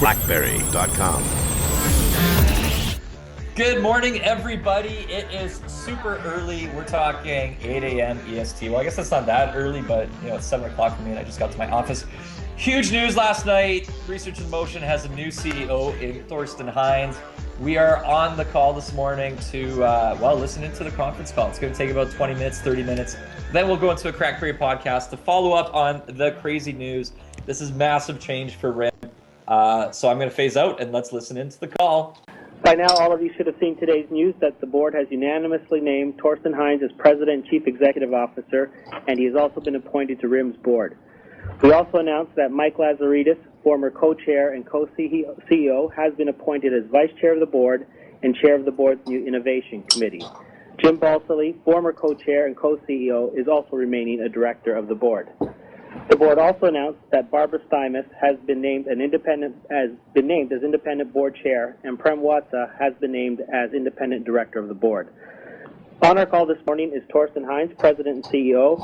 CrackBerry.com. Good morning, everybody. It is super early. We're talking 8 a.m. EST. Well, I guess that's not that early, but it's 7 o'clock for me and I just got to my office. Huge news last night. Research in Motion has a new CEO in Thorsten Heins. We are on the call this morning to, listen into the conference call. It's going to take about 20 minutes, 30 minutes. Then we'll go into a CrackBerry podcast to follow up on the crazy news. This is massive change for RIM. So I'm going to phase out and let's listen into the call. By now, all of you should have seen today's news that the board has unanimously named Thorsten Heins as President and Chief Executive Officer, and he has also been appointed to RIM's board. We also announced that Mike Lazaridis, former co-chair and co-CEO, has been appointed as Vice Chair of the board and Chair of the board's new Innovation Committee. Jim Balsillie, former co-chair and co-CEO, is also remaining a director of the board. The board also announced that Barbara Stymiest has been named as independent board chair, and Prem Watsa has been named as independent director of the board. On our call this morning is Thorsten Heins, President and CEO,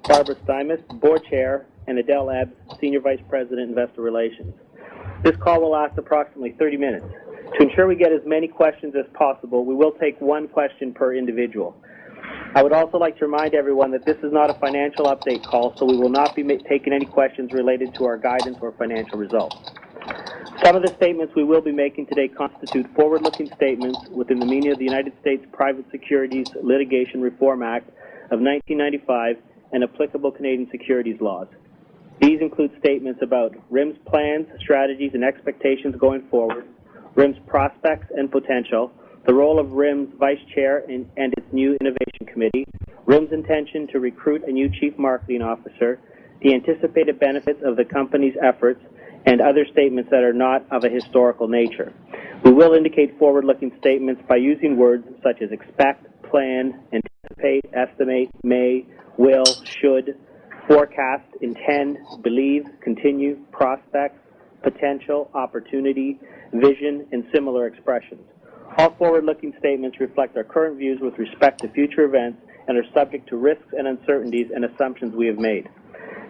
Barbara Stymiest, board chair, and Adele Ebbs, Senior Vice President, Investor Relations. This call will last approximately 30 minutes. To ensure we get as many questions as possible, we will take one question per individual. I would also like to remind everyone that this is not a financial update call, so we will not be taking any questions related to our guidance or financial results. Some of the statements we will be making today constitute forward-looking statements within the meaning of the United States Private Securities Litigation Reform Act of 1995 and applicable Canadian securities laws. These include statements about RIM's plans, strategies, and expectations going forward, RIM's prospects and potential, the role of RIM's Vice Chair and its new Innovation Committee, RIM's intention to recruit a new Chief Marketing Officer, the anticipated benefits of the company's efforts, and other statements that are not of a historical nature. We will indicate forward-looking statements by using words such as expect, plan, anticipate, estimate, may, will, should, forecast, intend, believe, continue, prospects, potential, opportunity, vision, and similar expressions. All forward-looking statements reflect our current views with respect to future events and are subject to risks and uncertainties and assumptions we have made.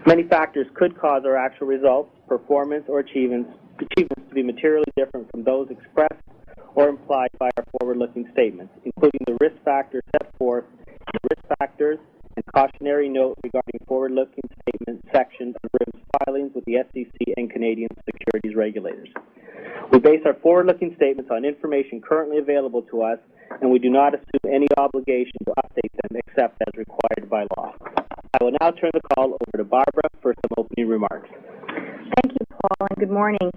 Many factors could cause our actual results, performance, or achievements to be materially different from those expressed or implied by our forward-looking statements, including the risk factors set forth in the Risk Factors and Cautionary Note regarding forward-looking statements section of RIM's filings with the SEC and Canadian securities regulators. We base our forward-looking statements on information currently available to us, and we do not assume any obligation to update them except as required by law. I will now turn the call over to Barbara for some opening remarks. Thank you, Paul, and good morning.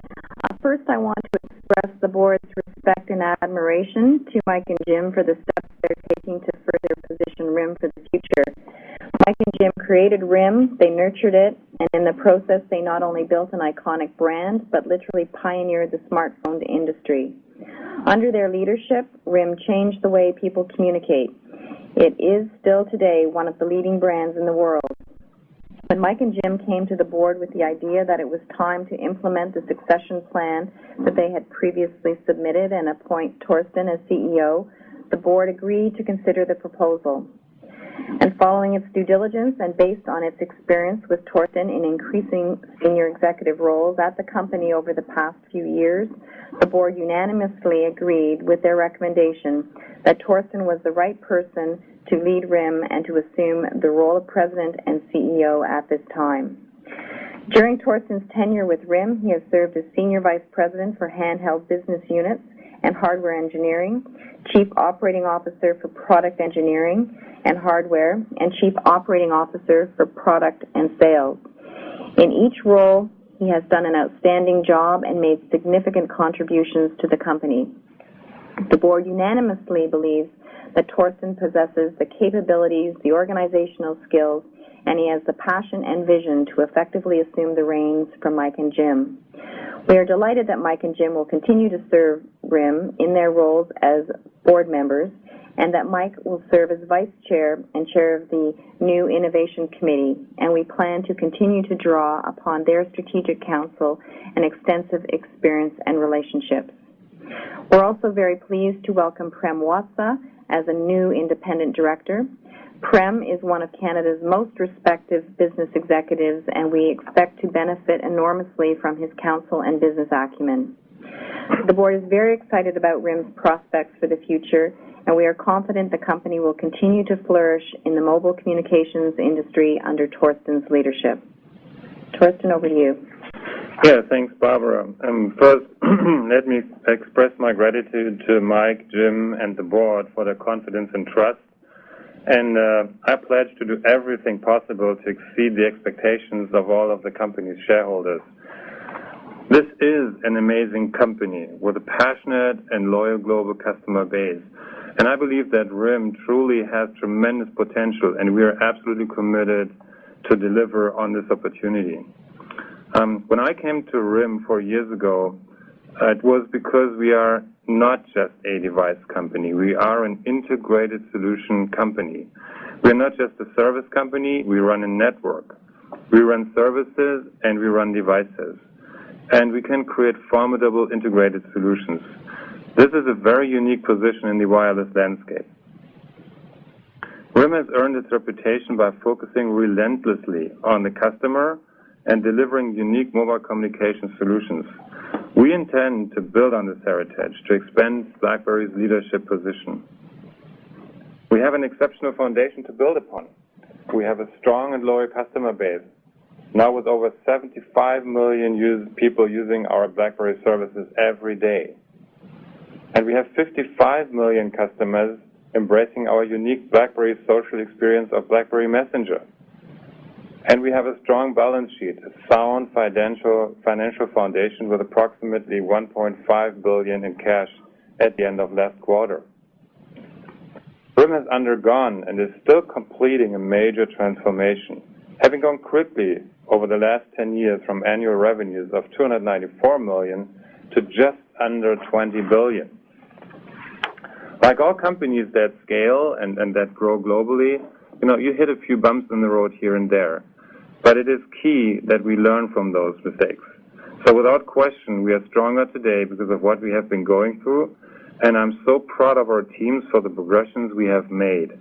First, I want to express the board's respect and admiration to Mike and Jim for the steps they're taking to further position RIM for the future. Mike and Jim created RIM, they nurtured it, and in the process they not only built an iconic brand, but literally pioneered the smartphone industry. Under their leadership, RIM changed the way people communicate. It is still today one of the leading brands in the world. When Mike and Jim came to the board with the idea that it was time to implement the succession plan that they had previously submitted and appoint Thorsten as CEO, the board agreed to consider the proposal. And following its due diligence and based on its experience with Thorsten in increasing senior executive roles at the company over the past few years, the board unanimously agreed with their recommendation that Thorsten was the right person to lead RIM and to assume the role of President and CEO at this time. During Thorsten's tenure with RIM, he has served as Senior Vice President for Handheld Business Units and Hardware Engineering, Chief Operating Officer for Product Engineering and Hardware, and Chief Operating Officer for Product and Sales. In each role, he has done an outstanding job and made significant contributions to the company. The board unanimously believes that Thorsten possesses the capabilities, the organizational skills, and he has the passion and vision to effectively assume the reins from Mike and Jim. We are delighted that Mike and Jim will continue to serve RIM in their roles as board members, and that Mike will serve as vice chair and chair of the new Innovation Committee, and we plan to continue to draw upon their strategic counsel and extensive experience and relationships. We're also very pleased to welcome Prem Watsa as a new independent director. Prem is one of Canada's most respected business executives, and we expect to benefit enormously from his counsel and business acumen. The board is very excited about RIM's prospects for the future, and we are confident the company will continue to flourish in the mobile communications industry under Thorsten's leadership. Thorsten, over to you. Yeah, thanks, Barbara. First, let me express my gratitude to Mike, Jim, and the board for their confidence and trust. And I pledge to do everything possible to exceed the expectations of all of the company's shareholders. This is an amazing company with a passionate and loyal global customer base. And I believe that RIM truly has tremendous potential, and we are absolutely committed to deliver on this opportunity. When I came to RIM 4 years ago, it was because we are not just a device company. We are an integrated solution company. We're not just a service company. We run a network. We run services, and we run devices. And we can create formidable integrated solutions. This is a very unique position in the wireless landscape. RIM has earned its reputation by focusing relentlessly on the customer and delivering unique mobile communication solutions. We intend to build on this heritage to expand BlackBerry's leadership position. We have an exceptional foundation to build upon. We have a strong and loyal customer base, now with over 75 million people using our BlackBerry services every day. And we have 55 million customers embracing our unique BlackBerry social experience of BlackBerry Messenger. And we have a strong balance sheet, a sound financial foundation with approximately $1.5 billion in cash at the end of last quarter. RIM has undergone and is still completing a major transformation, having gone quickly over the last 10 years from annual revenues of $294 million to just under $20 billion. Like all companies that scale and that grow globally, you hit a few bumps in the road here and there. But it is key that we learn from those mistakes. So without question, we are stronger today because of what we have been going through, and I'm so proud of our teams for the progressions we have made.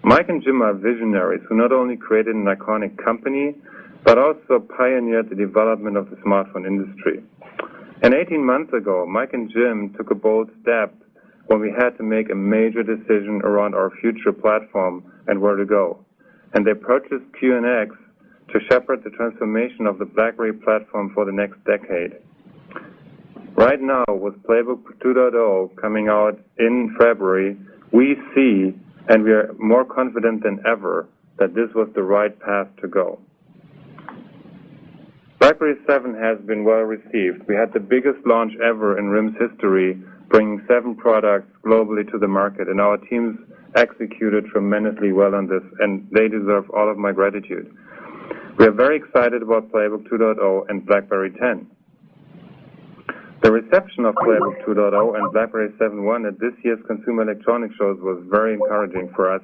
Mike and Jim are visionaries who not only created an iconic company, but also pioneered the development of the smartphone industry. And 18 months ago, Mike and Jim took a bold step when we had to make a major decision around our future platform and where to go. And they purchased QNX to shepherd the transformation of the BlackBerry platform for the next decade. Right now, with Playbook 2.0 coming out in February, we see, and we are more confident than ever, that this was the right path to go. BlackBerry 7 has been well received. We had the biggest launch ever in RIM's history, bringing 7 products globally to the market, and our teams executed tremendously well on this, and they deserve all of my gratitude. We are very excited about Playbook 2.0 and BlackBerry 10. The reception of Playbook 2.0 and BlackBerry 7.1 at this year's Consumer Electronics shows was very encouraging for us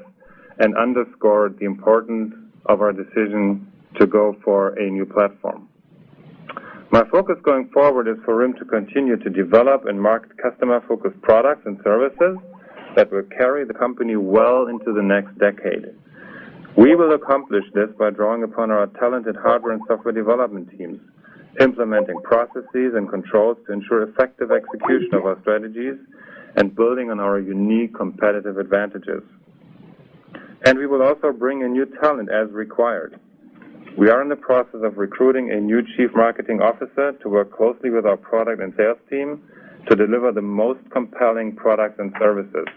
and underscored the importance of our decision to go for a new platform. My focus going forward is for RIM to continue to develop and market customer-focused products and services that will carry the company well into the next decade. We will accomplish this by drawing upon our talented hardware and software development teams, implementing processes and controls to ensure effective execution of our strategies, and building on our unique competitive advantages. And we will also bring in new talent as required. We are in the process of recruiting a new Chief Marketing Officer to work closely with our product and sales team to deliver the most compelling products and services.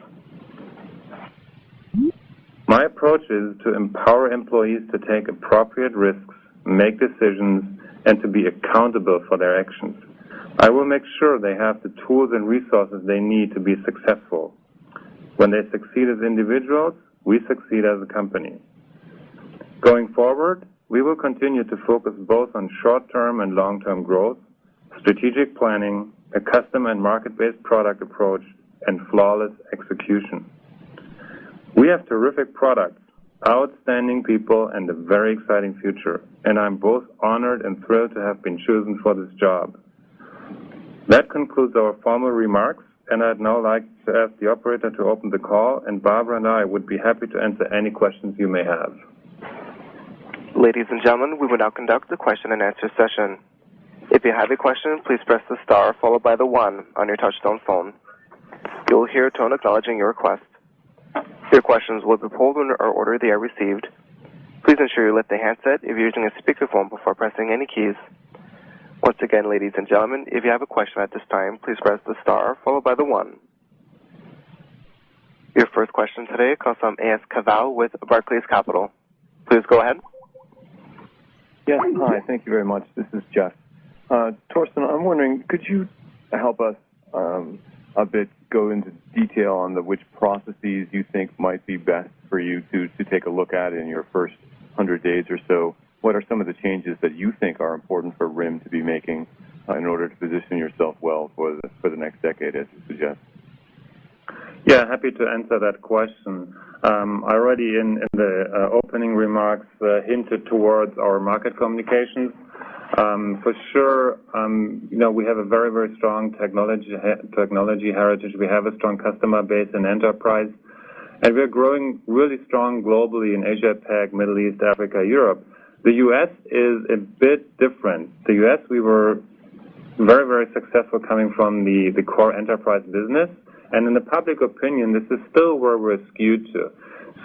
My approach is to empower employees to take appropriate risks, make decisions, and to be accountable for their actions. I will make sure they have the tools and resources they need to be successful. When they succeed as individuals, we succeed as a company. Going forward, we will continue to focus both on short-term and long-term growth, strategic planning, a custom and market-based product approach, and flawless execution. We have terrific products, outstanding people, and a very exciting future, and I'm both honored and thrilled to have been chosen for this job. That concludes our formal remarks, and I'd now like to ask the operator to open the call, and Barbara and I would be happy to answer any questions you may have. Ladies and gentlemen, we will now conduct the question and answer session. If you have a question, please press the star followed by the 1 on your touch-tone phone. You will hear a tone acknowledging your request. Your questions will be pulled in our order they are received. Please ensure you lift the handset if you're using a speakerphone before pressing any keys. Once again, ladies and gentlemen, if you have a question at this time, please press the star followed by the 1. Your first question today comes from A.S. Cavall with Barclays Capital. Please go ahead. Yes, hi, thank you very much. This is Jeff. Thorsten, I'm wondering, could you help us a bit go into detail on which processes you think might be best for you to take a look at in your first 100 days or so? What are some of the changes that you think are important for RIM to be making in order to position yourself well for the next decade, as you suggest? Yeah, happy to answer that question. I already in the opening remarks hinted towards our market communications. For sure, we have a very, very strong technology heritage. We have a strong customer base in enterprise, and we're growing really strong globally in Asia Pac, Middle East, Africa, Europe. The U.S. is a bit different. The U.S. we were very, very successful coming from the core enterprise business, and in the public opinion, this is still where we're skewed to.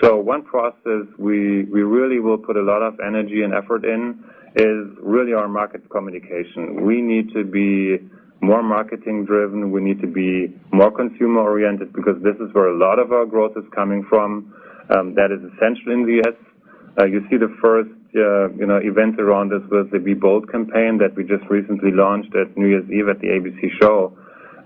So one process we really will put a lot of energy and effort in is really our market communication. We need to be more marketing driven. We need to be more consumer oriented because this is where a lot of our growth is coming from. That is essential in the U.S. You see the first events around this with the Be Bold campaign that we just recently launched at New Year's Eve at the ABC show.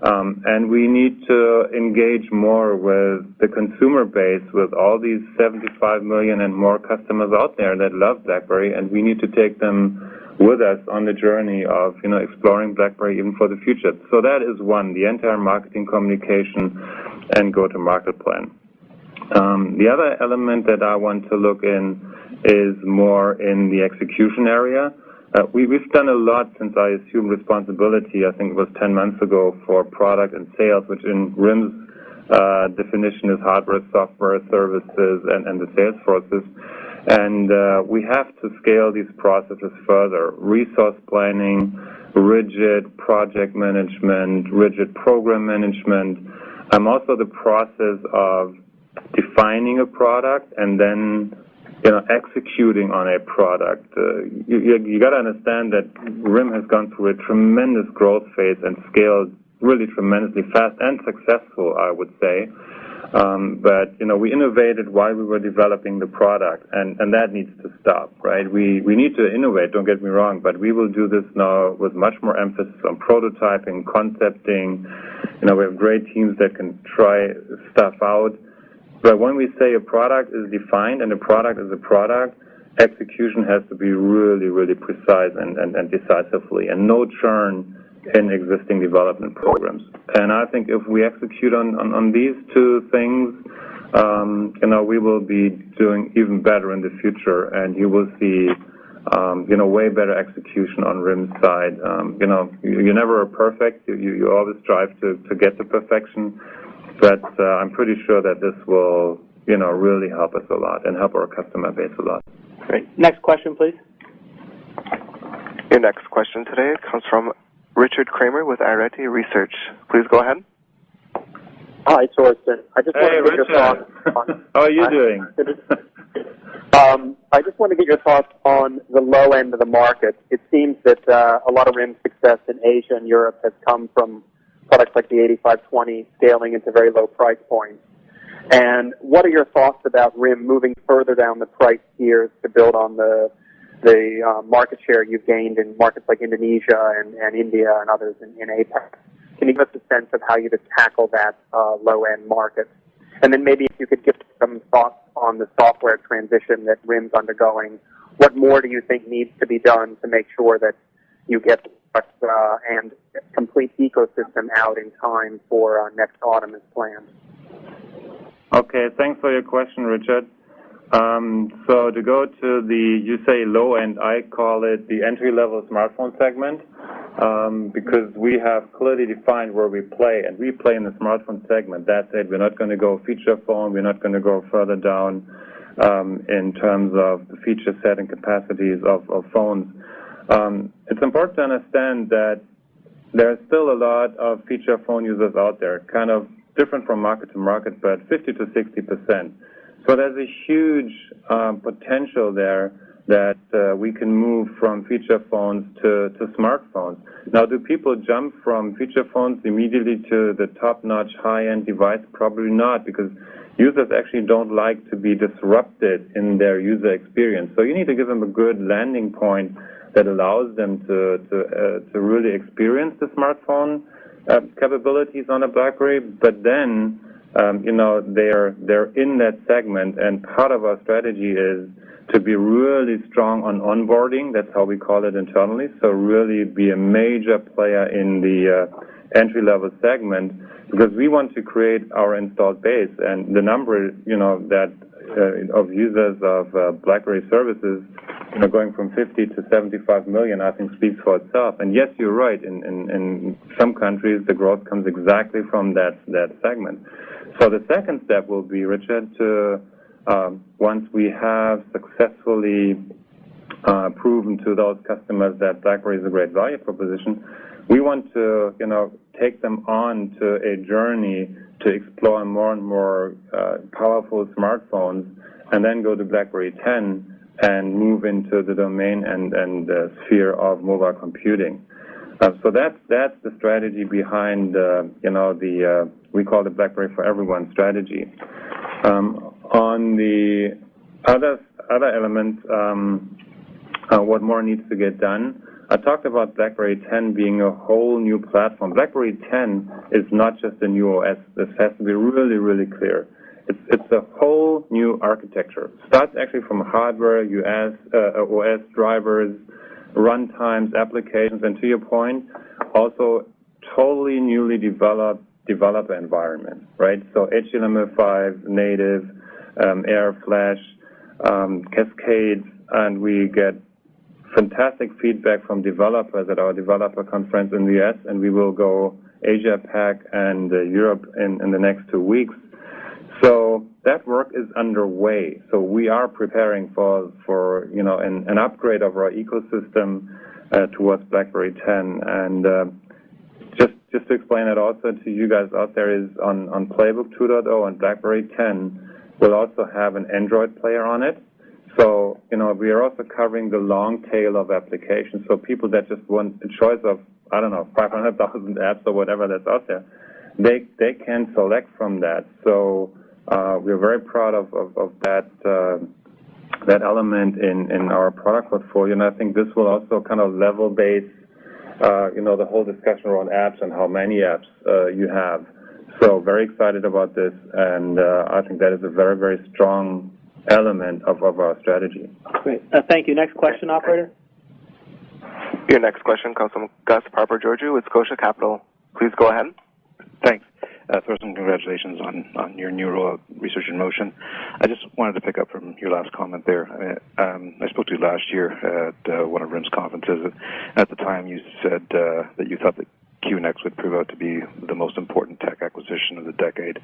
And we need to engage more with the consumer base, with all these 75 million and more customers out there that love BlackBerry, and we need to take them with us on the journey of exploring BlackBerry even for the future. So that is one, the entire marketing communication and go-to-market plan. The other element that I want to look in is more in the execution area. We've done a lot since I assumed responsibility, I think it was 10 months ago, for product and sales, which in RIM's definition is hardware, software, services, and the sales forces. And we have to scale these processes further. Resource planning, rigid project management, rigid program management. Also the process of defining a product and then executing on a product. You got to understand that RIM has gone through a tremendous growth phase and scaled really tremendously fast and successful, I would say. But we innovated while we were developing the product, and that needs to stop, right? We need to innovate, don't get me wrong, but we will do this now with much more emphasis on prototyping, concepting. We have great teams that can try stuff out. But when we say a product is defined and a product is a product, execution has to be really, really precise and decisively, and no churn in existing development programs. And I think if we execute on these two things, we will be doing even better in the future, and you will see, way better execution on RIM's side. You never are perfect. You always strive to get to perfection. But I'm pretty sure that this will, really help us a lot and help our customer base a lot. Great. Next question, please. Your next question today comes from Richard Kramer with Arete Research. Please go ahead. Hi, Thorsten. I just want to get your thoughts on, how are you doing? I just want to get your thoughts on the low end of the market. It seems that a lot of RIM's success in Asia and Europe has come from products like the 8520 scaling into very low price points. And what are your thoughts about RIM moving further down the price tiers to build on the market share you've gained in markets like Indonesia and India and others in APAC? Can you give us a sense of how you would tackle that low-end market? And then maybe if you could give some thoughts on the software transition that RIM's undergoing, what more do you think needs to be done to make sure that you get and complete ecosystem out in time for next autumn as planned? Okay, thanks for your question, Richard. So to go to you say low end, I call it the entry-level smartphone segment, because we have clearly defined where we play, and we play in the smartphone segment. That's it. We're not going to go feature phone. We're not going to go further down in terms of the feature set and capacities of phones. It's important to understand that there's still a lot of feature phone users out there, kind of different from market to market, but 50 to 60%. So there's a huge potential there that we can move from feature phones to smartphones. Now, do people jump from feature phones immediately to the top-notch high-end device? Probably not, because users actually don't like to be disrupted in their user experience. So you need to give them a good landing point that allows them to really experience the smartphone capabilities on a BlackBerry, but then they're in that segment, and part of our strategy is to be really strong on onboarding. That's how we call it internally. So really be a major player in the entry-level segment, because we want to create our installed base, and the number of users of BlackBerry services going from 50 to 75 million, I think speaks for itself. And yes, you're right. In some countries, the growth comes exactly from that segment. So the second step will be, Richard, to once we have successfully proven to those customers that BlackBerry is a great value proposition, we want to take them on to a journey to explore more and more powerful smartphones, and then go to BlackBerry 10 and move into the domain and sphere of mobile computing. So that's the strategy behind we call it BlackBerry for Everyone strategy. On the other elements, what more needs to get done? I talked about BlackBerry 10 being a whole new platform. BlackBerry 10 is not just a new OS. This has to be really, really clear. It's a whole new architecture. Starts actually from hardware, OS drivers, runtimes, applications, and to your point, also totally newly developed developer environment, right? So HTML5 native, Air, Flash, Cascade, and we get fantastic feedback from developers at our developer conference in the US, and we will go Asia Pac and Europe in the next 2 weeks. So that work is underway. So we are preparing for an upgrade of our ecosystem towards BlackBerry 10. And just to explain it also to you guys out there is on Playbook 2.0 and BlackBerry 10, we'll also have an Android player on it. So, we are also covering the long tail of applications. So people that just want a choice of, 500,000 apps or whatever that's out there, they can select from that. So we're very proud of that element in our product portfolio. And I think this will also kind of level base, the whole discussion around apps and how many apps you have. So very excited about this, and I think that is a very, very strong element of our strategy. Great. Thank you. Next question, operator. Your next question comes from Gus Papageorgiou with Scotia Capital. Please go ahead. Thanks. Thorsten, congratulations on your new role at Research in Motion. I just wanted to pick up from your last comment there. I spoke to you last year at one of RIM's conferences. At the time, you said that you thought that QNX would prove out to be the most important tech acquisition of the decade.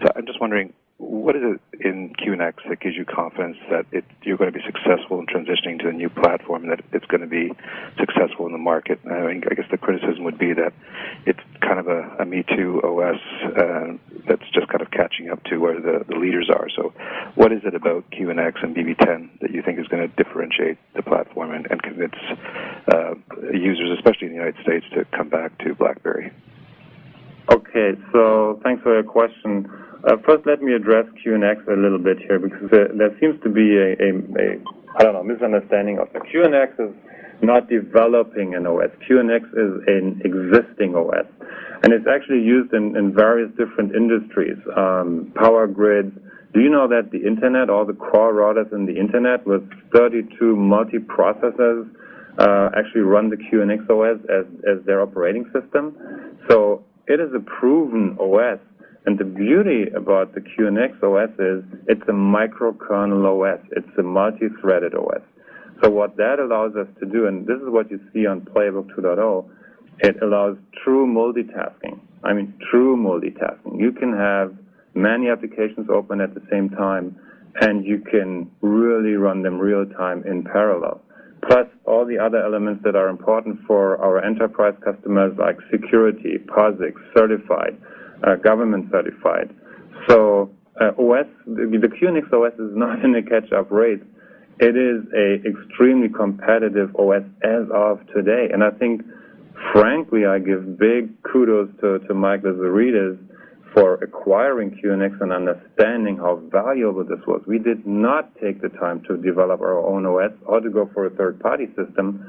So I'm just wondering, what is it in QNX that gives you confidence that you're going to be successful in transitioning to a new platform, that it's going to be successful in the market? I guess the criticism would be that it's kind of a Me Too OS that's just kind of catching up to where the leaders are. So what is it about QNX and BB10 that you think is going to differentiate the platform and convince users, especially in the United States, to come back to BlackBerry? Okay, so thanks for your question. First, let me address QNX a little bit here, because there seems to be a misunderstanding of it. QNX is not developing an OS. QNX is an existing OS, and it's actually used in various different industries. Power grids. Do you know that the Internet, all the core routers in the Internet with 32 multiprocessors actually run the QNX OS as their operating system? So it is a proven OS. And the beauty about the QNX OS is it's a microkernel OS. It's a multi-threaded OS. So what that allows us to do, and this is what you see on Playbook 2.0, it allows true multitasking. I mean, true multitasking. You can have many applications open at the same time, and you can really run them real time in parallel. plus all the other elements that are important for our enterprise customers like security, POSIX, certified, government certified. So OS, the QNX OS is not in a catch-up race. It is a extremely competitive OS as of today. And I think, frankly, I give big kudos to Mike Lazaridis for acquiring QNX and understanding how valuable this was. We did not take the time to develop our own OS or to go for a third-party system.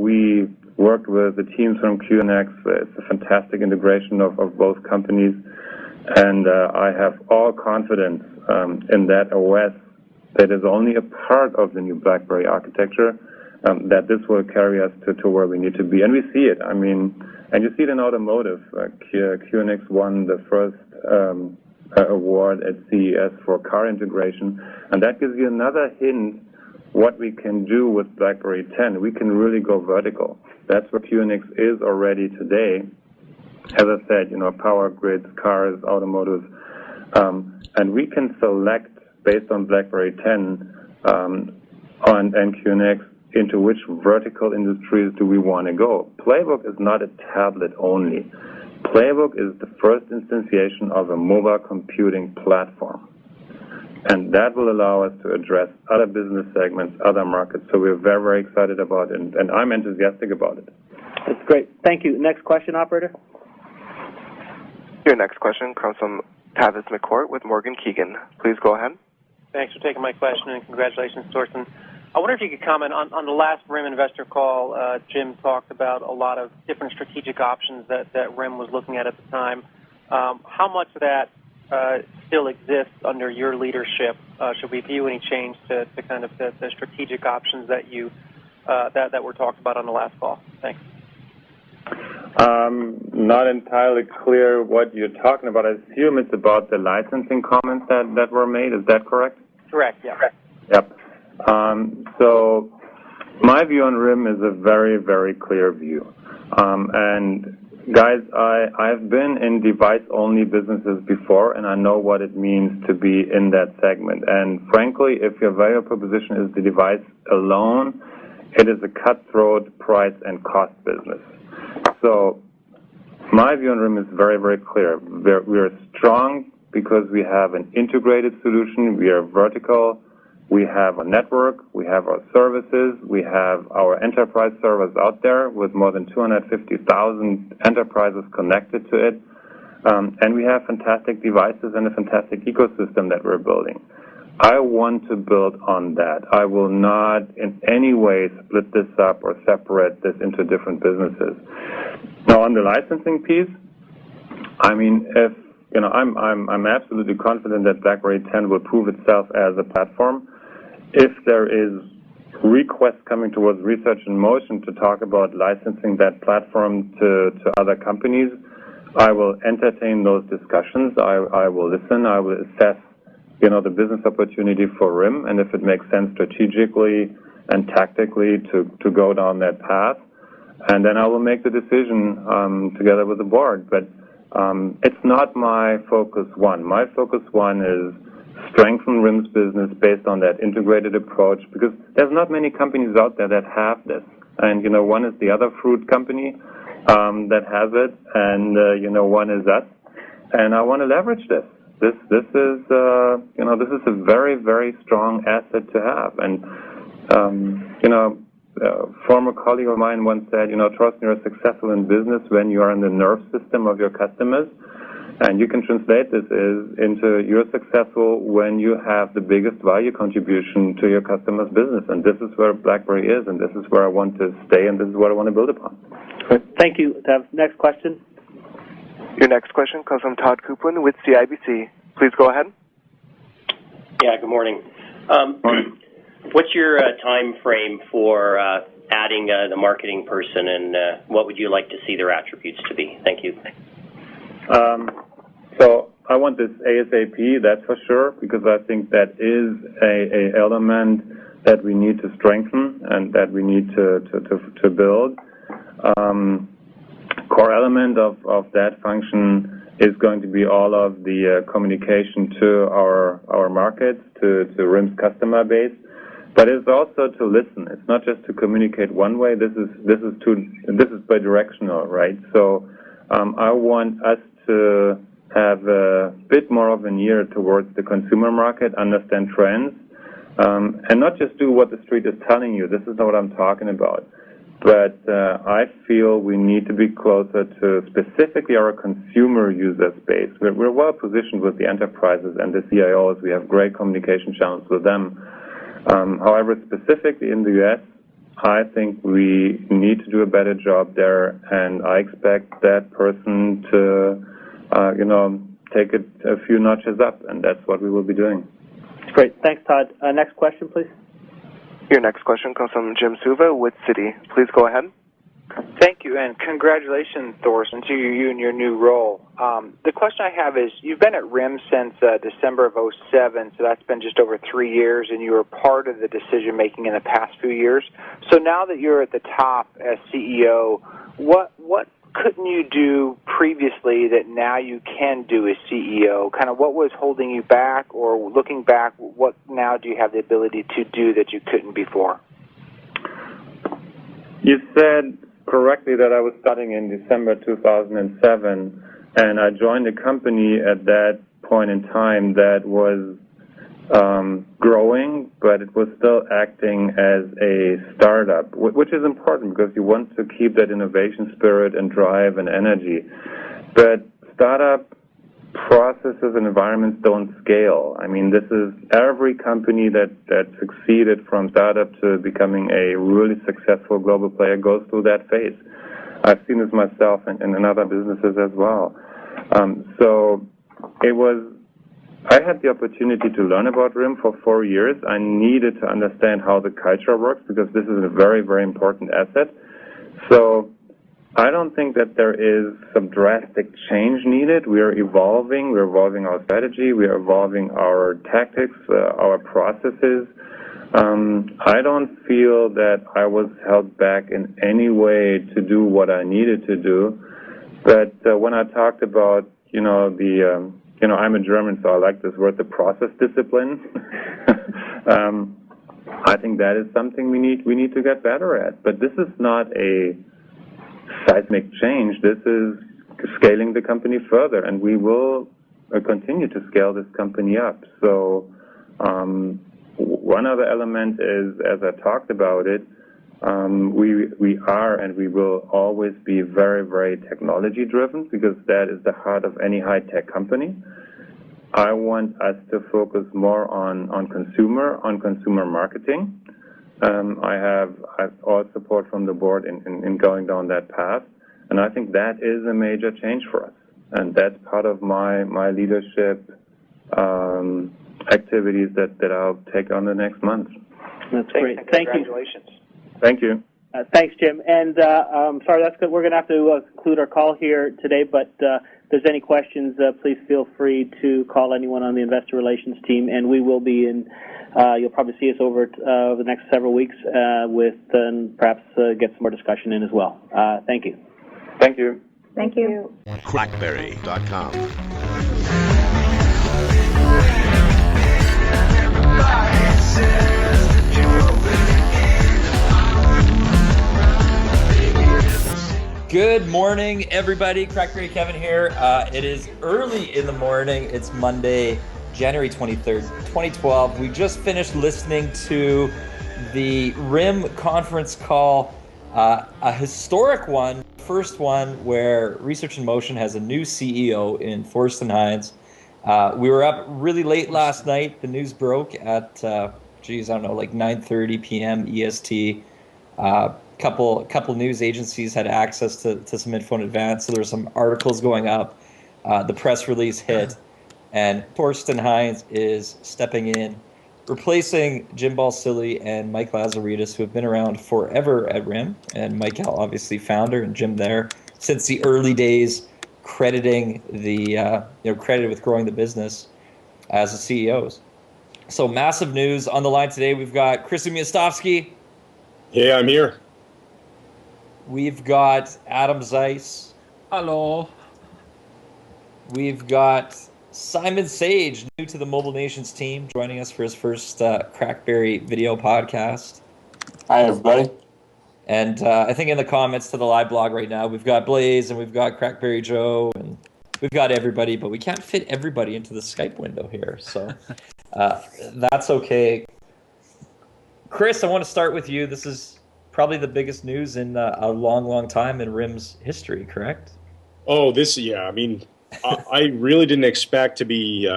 We worked with the teams from QNX. It's a fantastic integration of both companies, and I have all confidence in that OS that is only a part of the new BlackBerry architecture, that this will carry us to where we need to be. And we see it. I mean, and you see it in automotive. QNX won the first award at CES for car integration, and that gives you another hint what we can do with BlackBerry 10. We can really go vertical. That's what QNX is already today. As I said, power grids, cars, automotive, and we can select based on BlackBerry 10 and QNX into which vertical industries do we want to go. Playbook is not a tablet only. Playbook is the first instantiation of a mobile computing platform. And that will allow us to address other business segments, other markets. So we're very, very excited about it, and I'm enthusiastic about it. That's great. Thank you. Next question, operator. Your next question comes from Tavis McCourt with Morgan Keegan. Please go ahead. Thanks for taking my question, and congratulations, Thorsten. I wonder if you could comment on the last RIM investor call. Jim talked about a lot of different strategic options that RIM was looking at the time. How much of that still exists under your leadership? Should we view any change to kind of the strategic options that that were talked about on the last call? Thanks. Not entirely clear what you're talking about. I assume it's about the licensing comments that were made. Is that correct? Correct, yeah. Yep. So my view on RIM is a very, very clear view. And guys, I've been in device-only businesses before, and I know what it means to be in that segment. And frankly, if your value proposition is the device alone, it is a cutthroat price and cost business. So my view on RIM is very, very clear. We are strong because we have an integrated solution. We are vertical. We have a network. We have our services. We have our enterprise servers out there with more than 250,000 enterprises connected to it. And we have fantastic devices and a fantastic ecosystem that we're building. I want to build on that. I will not in any way split this up or separate this into different businesses. Now, on the licensing piece, I mean, if I'm absolutely confident that BlackBerry 10 will prove itself as a platform. If there is requests coming towards Research in Motion to talk about licensing that platform to other companies, I will entertain those discussions. I will listen. I will assess, the business opportunity for RIM, and if it makes sense strategically and tactically to go down that path, and then I will make the decision together with the board. But it's not my focus one. My focus one is strengthen RIM's business based on that integrated approach, because there's not many companies out there that have this. And, one is the other fruit company that has it, and, one is us. And I want to leverage this. This is a very, very strong asset to have. And, former colleague of mine once said, Thorsten, you're successful in business when you are in the nerve system of your customers. And you can translate this into you're successful when you have the biggest value contribution to your customer's business. And this is where BlackBerry is, and this is where I want to stay, and this is what I want to build upon. Thank you. Next question. Your next question comes from Todd Coupland with CIBC. Please go ahead. Yeah, good morning. What's your time frame for adding the marketing person, and what would you like to see their attributes to be? Thank you. So I want this ASAP, that's for sure, because I think that is a element that we need to strengthen and that we need to build. Core element of that function is going to be all of the communication to our markets, to RIM's customer base. But it's also to listen. It's not just to communicate one way. This is bidirectional, right? So I want us to have a bit more of an ear towards the consumer market, understand trends, and not just do what the street is telling you. This is not what I'm talking about. But I feel we need to be closer to specifically our consumer user space. We're well positioned with the enterprises and the CIOs. We have great communication channels with them. However, specifically in the U.S., I think we need to do a better job there, and I expect that person to, take it a few notches up, and that's what we will be doing. Great. Thanks, Todd. Next question, please. Your next question comes from Jim Suva with Citi. Please go ahead. Thank you, and congratulations, Thorsten, to you in your new role. The question I have is, you've been at RIM since December of 2007, so that's been just over 3 years, and you were part of the decision-making in the past few years. So now that you're at the top as CEO, what couldn't you do previously that now you can do as CEO? Kind of what was holding you back, or looking back, what now do you have the ability to do that you couldn't before? You said correctly that I was starting in December 2007, and I joined a company at that point in time that was growing, but it was still acting as a startup, which is important because you want to keep that innovation spirit and drive and energy. But startup processes and environments don't scale. I mean, this is every company that succeeded from startup to becoming a really successful global player goes through that phase. I've seen this myself in other businesses as well. So I had the opportunity to learn about RIM for 4 years. I needed to understand how the culture works because this is a very, very important asset. So I don't think that there is some drastic change needed. We are evolving. We're evolving our strategy. We are evolving our tactics, our processes. I don't feel that I was held back in any way to do what I needed to do. But when I talked about, I'm a German, so I like this word, the process discipline. I think that is something we need to get better at. But this is not a seismic change. This is scaling the company further, and we will continue to scale this company up. So one other element is, as I talked about it, we are and we will always be very, very technology driven because that is the heart of any high-tech company. I want us to focus more on consumer marketing. I have all support from the board in going down that path, and I think that is a major change for us, and that's part of my leadership activities that I'll take on the next month. That's great. Thank you. Congratulations. Thank you. Thanks, Jim. And sorry, that's good. We're going to have to conclude our call here today, but if there's any questions, please feel free to call anyone on the investor relations team, and we will be in. You'll probably see us over the next several weeks with perhaps get some more discussion in as well. Thank you. Thank you. Thank you. CrackBerry.com. Good morning, everybody. CrackBerry Kevin here. It is early in the morning. It's Monday, January 23rd, 2012. We just finished listening to the RIM conference call, a historic one, first one where Research in Motion has a new CEO in Thorsten Heins. We were up really late last night. The news broke at, 9:30 p.m. EST. Couple news agencies had access to some info in advance, so there were some articles going up. The press release hit, and Thorsten Heins is stepping in, replacing Jim Balsillie and Mike Lazaridis, who have been around forever at RIM, and Mike, obviously founder, and Jim there since the early days, credited with growing the business as the CEOs. So massive news on the line today. We've got Chris Umiastowski. Yeah, I'm here. We've got Adam Zeiss. Hello. We've got Simon Sage, new to the Mobile Nations team, joining us for his first CrackBerry video podcast. Hi, everybody. And I think in the comments to the live blog right now, we've got Blaze and we've got CrackBerry Joe and we've got everybody, but we can't fit everybody into the Skype window here. So that's okay. Chris, I want to start with you. This is probably the biggest news in a long, long time in RIM's history, correct? Oh, I mean, I really didn't expect to be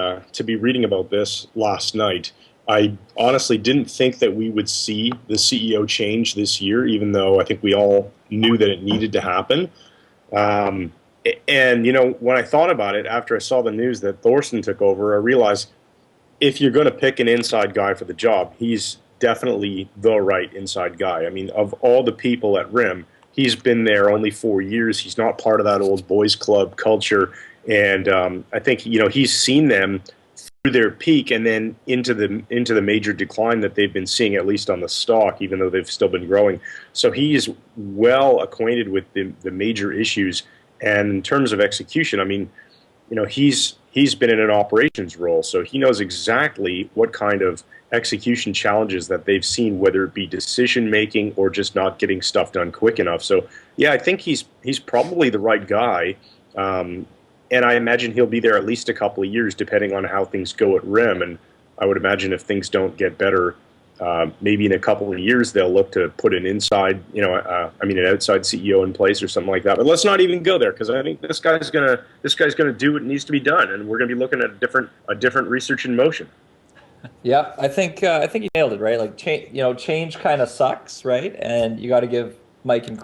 reading about this last night. I honestly didn't think that we would see the CEO change this year, even though I think we all knew that it needed to happen. And, when I thought about it, after I saw the news that Thorsten took over, I realized if you're going to pick an inside guy for the job, he's definitely the right inside guy. I mean, of all the people at RIM, he's been there only 4 years. He's not part of that old boys club culture. And I think, he's seen them through their peak and then into the major decline that they've been seeing, at least on the stock, even though they've still been growing. So he is well acquainted with the major issues. And in terms of execution, I mean, he's been in an operations role, so he knows exactly what kind of execution challenges that they've seen, whether it be decision making or just not getting stuff done quick enough. So yeah, I think he's probably the right guy. And I imagine he'll be there at least a couple of years, depending on how things go at RIM. And I would imagine if things don't get better, maybe in a couple of years they'll look to put an outside CEO in place or something like that. But let's not even go there, because I think this guy's gonna do what needs to be done, and we're gonna be looking at a different research in motion. Yeah, I think you nailed it, right? Like change kind of sucks, right? And you got to give Mike and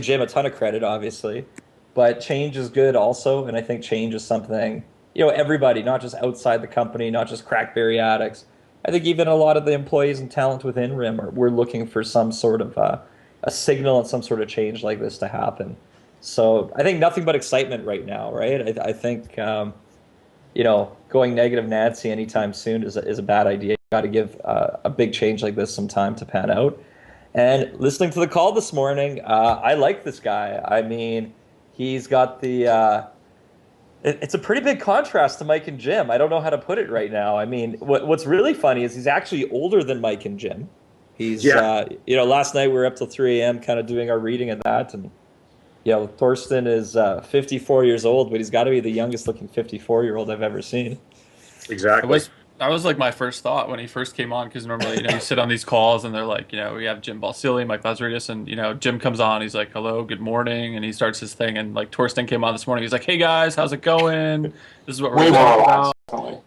Jim a ton of credit, obviously. But change is good also, and I think change is something, everybody, not just outside the company, not just CrackBerry addicts. I think even a lot of the employees and talent within RIM we're looking for some sort of a signal and some sort of change like this to happen. So I think nothing but excitement right now, right? I think, going negative Nancy anytime soon is a bad idea. You got to give a big change like this some time to pan out. And listening to the call this morning, I like this guy. I mean, he's got it's a pretty big contrast to Mike and Jim. I don't know how to put it right now. I mean, what's really funny is he's actually older than Mike and Jim. He's, last night we were up till 3 a.m. kind of doing our reading of that. And, Thorsten is 54 years old, but he's got to be the youngest looking 54-year-old I've ever seen. Exactly. That was like my first thought when he first came on, because normally, you sit on these calls and they're like, we have Jim Balsillie, Mike Lazaridis, and, Jim comes on, he's like, hello, good morning, and he starts his thing, and like Thorsten came on this morning, he's like, hey guys, how's it going? This is what we're talking about.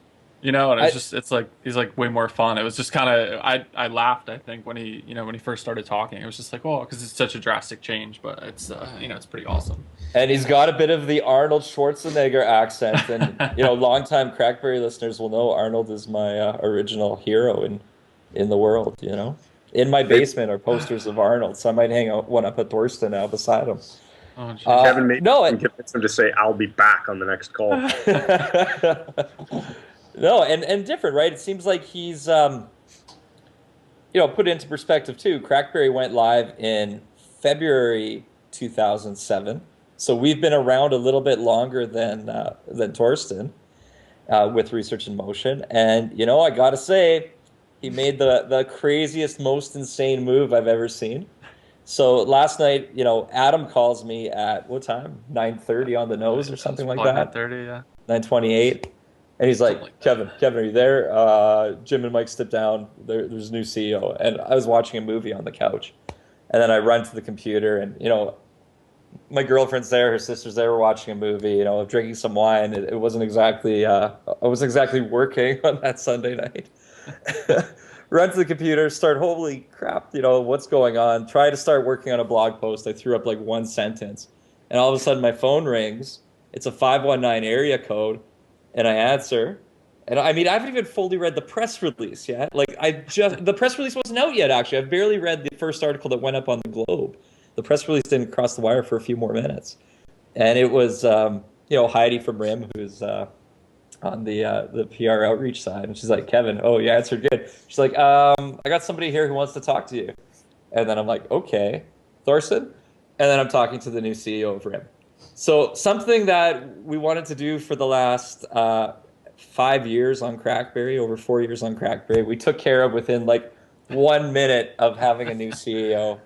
And it's like, he's like way more fun. It was just kind of, I laughed, I think, when he first started talking. It was just like, oh, because it's such a drastic change, but it's, it's pretty awesome. And he's got a bit of the Arnold Schwarzenegger accent. And, longtime CrackBerry listeners will know Arnold is my original hero in the world, In my basement are posters of Arnold, so I might hang one up at Thorsten now beside him. Oh, Kevin made convince him to say, I'll be back on the next call. No, and different, right? It seems like he's, put it into perspective too. CrackBerry went live in February 2007, so we've been around a little bit longer than Thorsten with Research in Motion. And I gotta say, he made the craziest, most insane move I've ever seen. So last night, Adam calls me at what time? 9:30 on the nose or something like that. 9:30, yeah. 9:28. And he's like, Kevin, are you there? Jim and Mike stepped down. There's a new CEO. And I was watching a movie on the couch. And then I run to the computer and, my girlfriend's there, her sister's there, we're watching a movie, drinking some wine. It wasn't exactly, I wasn't exactly working on that Sunday night. Run to the computer, start, holy crap, what's going on? Try to start working on a blog post. I threw up like one sentence. And all of a sudden my phone rings. It's a 519 area code. And I answer, and I mean, I haven't even fully read the press release yet. Like, the press release wasn't out yet, actually. I've barely read the first article that went up on the Globe. The press release didn't cross the wire for a few more minutes. And it was, Heidi from RIM, who's on the PR outreach side. And she's like, Kevin, oh, you answered good. She's like, I got somebody here who wants to talk to you. And then I'm like, okay, Thorsten? And then I'm talking to the new CEO of RIM. So something that we wanted to do for the last 5 years on CrackBerry, over 4 years on CrackBerry, we took care of within like 1 minute of having a new CEO,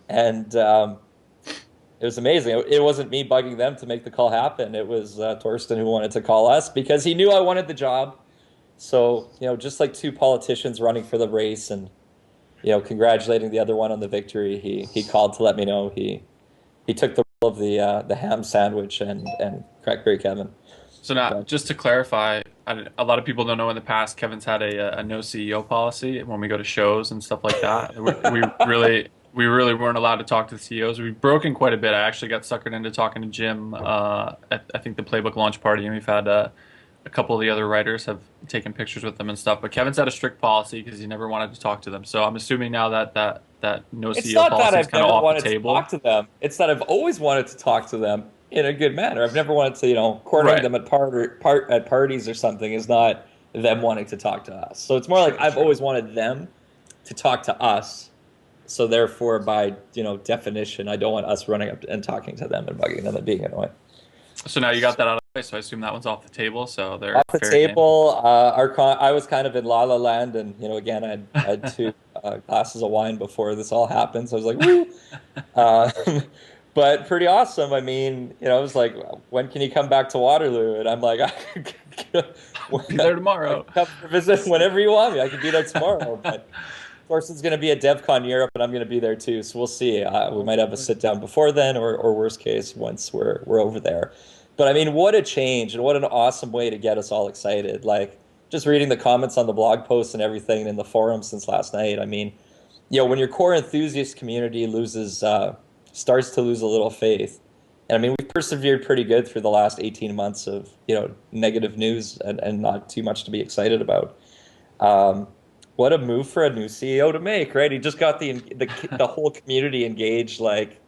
and it was amazing. It wasn't me bugging them to make the call happen. It was Thorsten who wanted to call us because he knew I wanted the job. So, just like two politicians running for the race and, congratulating the other one on the victory, he called to let me know he took the role of the ham sandwich and CrackBerry Kevin. So now, just to clarify, a lot of people don't know in the past Kevin's had a no CEO policy when we go to shows and stuff like that. We really weren't allowed to talk to the CEOs. We've broken quite a bit. I actually got suckered into talking to Jim at I think the Playbook launch party, and we've had a couple of the other writers have taken pictures with them and stuff. But Kevin's had a strict policy because he never wanted to talk to them. So I'm assuming now that no CEO policy is kind of off the table. It's not that I've never wanted to talk to them. It's that I've always wanted to talk to them in a good manner. I've never wanted to, cornering them at parties or something is not them wanting to talk to us. So it's more like I've always wanted them to talk to us. So therefore, by definition, I don't want us running up and talking to them and bugging them and being annoying. So now you got that out of the way. So I assume that one's off the table. So they're off the table. I was kind of in La La Land, and again, I had two glasses of wine before this all happened. So I was like, woo. But pretty awesome. I mean, it was like, when can you come back to Waterloo? And I'm like, I could be there tomorrow. Come visit whenever you want me. I could be there tomorrow. But Thorsten's going to be at DevCon Europe, and I'm going to be there too. So we'll see. We might have a sit down before then, or worst case, once we're over there. But I mean, what a change, and what an awesome way to get us all excited. Like, just reading the comments on the blog posts and everything in the forum since last night. I mean, when your core enthusiast community starts to lose a little faith. And I mean, we've persevered pretty good through the last 18 months of, negative news and not too much to be excited about. What a move for a new CEO to make, right? He just got the whole community engaged like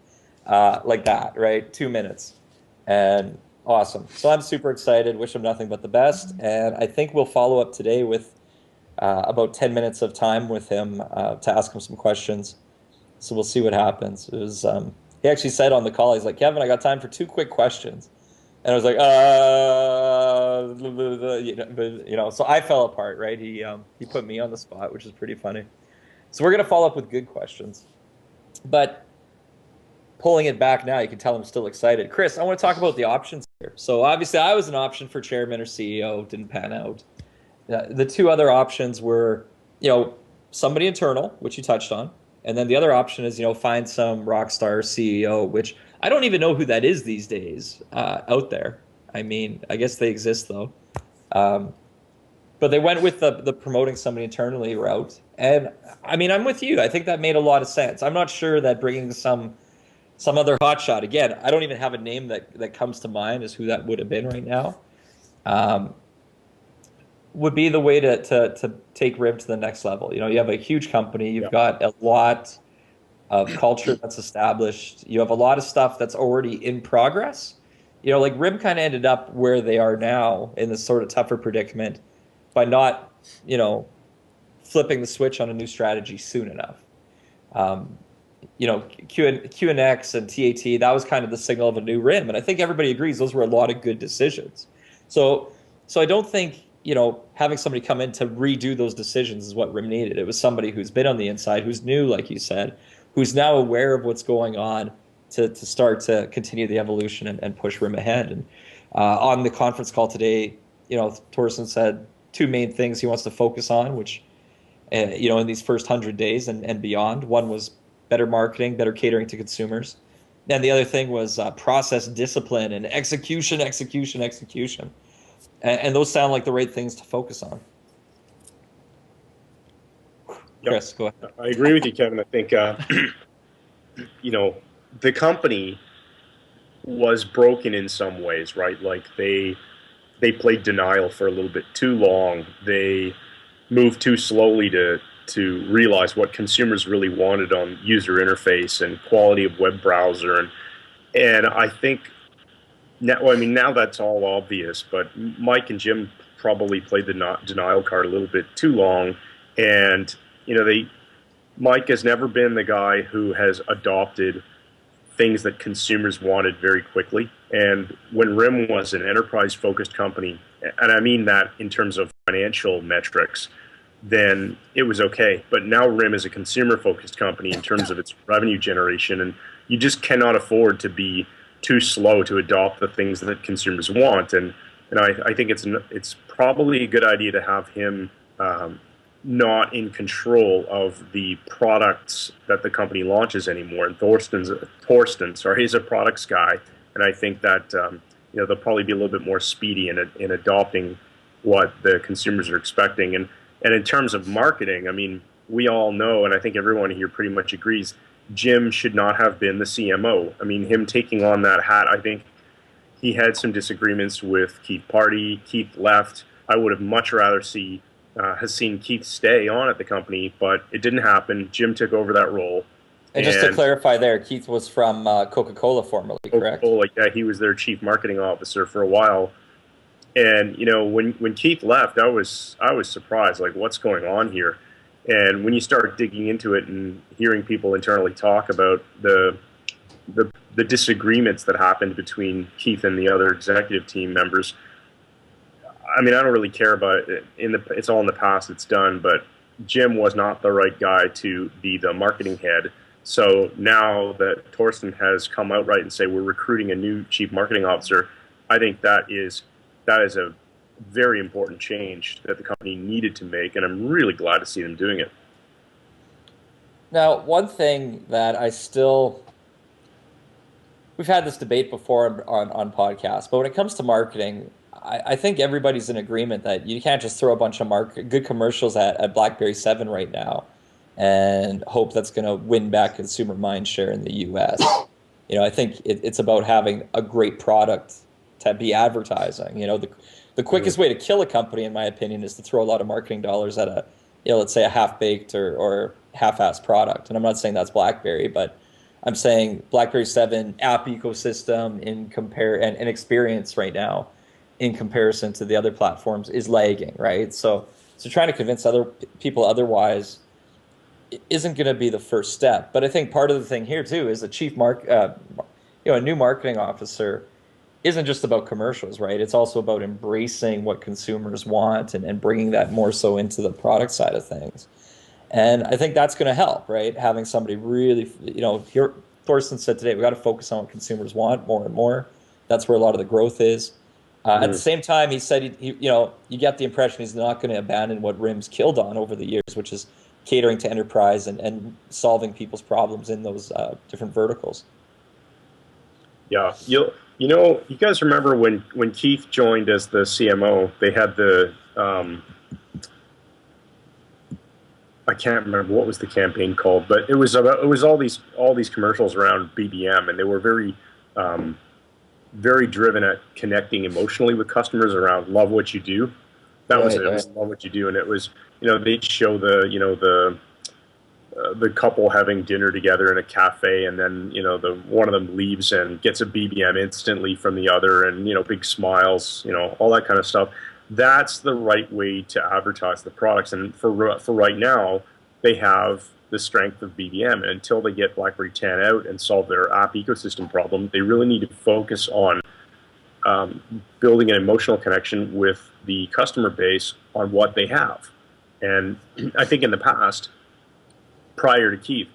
that, right? 2 minutes. And awesome. So I'm super excited. Wish him nothing but the best. And I think we'll follow up today with about 10 minutes of time with him to ask him some questions. So we'll see what happens. It was he actually said on the call, he's like, Kevin, I got time for 2 quick questions. And I was like, so I fell apart, right? He put me on the spot, which is pretty funny. So we're going to follow up with good questions. But pulling it back now, you can tell I'm still excited. Chris, I want to talk about the options here. So obviously I was an option for chairman or CEO, didn't pan out. The 2 other options were, somebody internal, which you touched on. And then the other option is, find some rock star CEO, which I don't even know who that is these days out there. I mean, I guess they exist, though. But they went with the promoting somebody internally route. And, I mean, I'm with you. I think that made a lot of sense. I'm not sure that bringing some other hotshot, again, I don't even have a name that comes to mind as who that would have been right now, would be the way to take RIM to the next level. You have a huge company. You've got a lot of culture that's established. You have a lot of stuff that's already in progress. Like RIM kind of ended up where they are now in this sort of tougher predicament by not, flipping the switch on a new strategy soon enough. QNX and TAT, that was kind of the signal of a new RIM. And I think everybody agrees those were a lot of good decisions. So I don't think, having somebody come in to redo those decisions is what RIM needed. It was somebody who's been on the inside, who's new, like you said, who's now aware of what's going on to start to continue the evolution and push RIM ahead. And on the conference call today, Thorsten said 2 main things he wants to focus on, which, in these first 100 days and beyond. One was better marketing, better catering to consumers. And the other thing was process discipline and execution. And those sound like the right things to focus on. Chris, go ahead. I agree with you, Kevin. I think, the company was broken in some ways, right? Like they played denial for a little bit too long. They moved too slowly to realize what consumers really wanted on user interface and quality of web browser. And I think, now that's all obvious, but Mike and Jim probably played the denial card a little bit too long. And, Mike has never been the guy who has adopted things that consumers wanted very quickly. And when RIM was an enterprise-focused company, and I mean that in terms of financial metrics, then it was okay. But now RIM is a consumer-focused company in terms of its revenue generation, and you just cannot afford to be too slow to adopt the things that consumers want. And I think it's probably a good idea to have him not in control of the products that the company launches anymore. And Thorsten, he's a products guy, and I think that they'll probably be a little bit more speedy in adopting what the consumers are expecting. And in terms of marketing, I mean, we all know, and I think everyone here pretty much agrees, Jim should not have been the CMO. I mean, him taking on that hat, I think he had some disagreements with Keith Party. Keith left. I would have much rather seen Keith stay on at the company, but it didn't happen. Jim took over that role. And just to clarify there, Keith was from Coca-Cola formerly, correct? Coca-Cola, yeah, he was their chief marketing officer for a while. And, when Keith left, I was surprised, like, what's going on here? And when you start digging into it and hearing people internally talk about the disagreements that happened between Keith and the other executive team members, I mean, I don't really care about it. It's all in the past. It's done. But Jim was not the right guy to be the marketing head. So now that Thorsten has come out right and say we're recruiting a new chief marketing officer, I think that is a very important change that the company needed to make, and I'm really glad to see them doing it. Now, one thing that we've had this debate before on podcasts, but when it comes to marketing, I think everybody's in agreement that you can't just throw a bunch of good commercials at BlackBerry 7 right now and hope that's going to win back consumer mind share in the U.S. I think it's about having a great product to be advertising. The quickest way to kill a company, in my opinion, is to throw a lot of marketing dollars at a, let's say a half-baked or half-assed product. And I'm not saying that's BlackBerry, but I'm saying BlackBerry 7 app ecosystem and experience right now in comparison to the other platforms is lagging, right? So trying to convince other people otherwise isn't going to be the first step. But I think part of the thing here too is a new marketing officer isn't just about commercials, right? It's also about embracing what consumers want and bringing that more so into the product side of things. And I think that's going to help, right? Having somebody really, here, Thorsten said today, we got to focus on what consumers want more and more. That's where a lot of the growth is. At the same time, he said, you get the impression he's not going to abandon what RIM's killed on over the years, which is catering to enterprise and solving people's problems in those different verticals. Yeah, you guys remember when Keith joined as the CMO, they had the I can't remember what was the campaign called, but it was all these commercials around BBM, and they were very very driven at connecting emotionally with customers around love what you do. That was it. It was love what you do, and it was they'd show the couple having dinner together in a cafe, and then one of them leaves and gets a BBM instantly from the other, and big smiles, all that kind of stuff. That's the right way to advertise the products. And for right now, they have the strength of BBM. And until they get BlackBerry 10 out and solve their app ecosystem problem, they really need to focus on building an emotional connection with the customer base on what they have. And I think in the past, prior to Keith,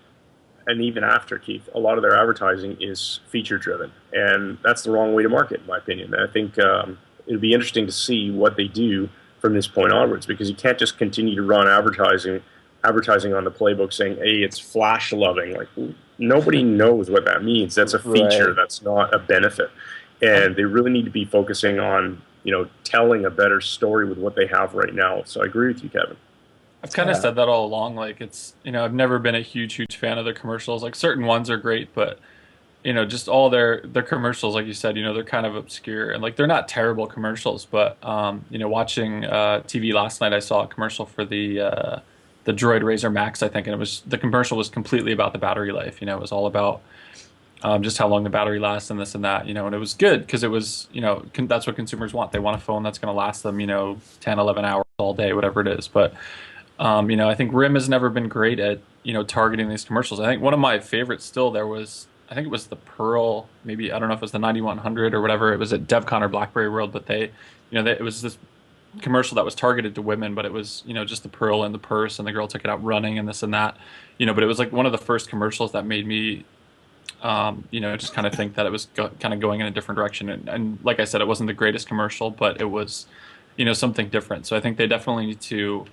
and even after Keith, a lot of their advertising is feature-driven. And that's the wrong way to market, in my opinion. And I think it'll be interesting to see what they do from this point onwards, because you can't just continue to run advertising on the playbook saying, hey, it's flash loving. Like, nobody knows what that means. That's a feature. Right. That's not a benefit. And they really need to be focusing on, telling a better story with what they have right now. So I agree with you, Kevin. I've kind of said that all along. Like, it's, I've never been a huge fan of their commercials. Like, certain ones are great, but just all their commercials, like you said, they're kind of obscure, and like, they're not terrible commercials, but watching TV last night, I saw a commercial for the Droid Razr Max, I think, and the commercial was completely about the battery life. It was all about just how long the battery lasts and this and that, and it was good because it was, that's what consumers want. They want a phone that's going to last them, 10, 11 hours all day, whatever it is. But I think RIM has never been great at targeting these commercials. I think one of my favorites still there was I think it was the Pearl, maybe, I don't know if it was the 9100 or whatever. It was at DevCon or BlackBerry World, but it was this commercial that was targeted to women, but it was, just the Pearl and the purse, and the girl took it out running and this and that, but it was like one of the first commercials that made me, just kind of think that it was kind of going in a different direction. And like I said, it wasn't the greatest commercial, but it was, something different. So I think they definitely need to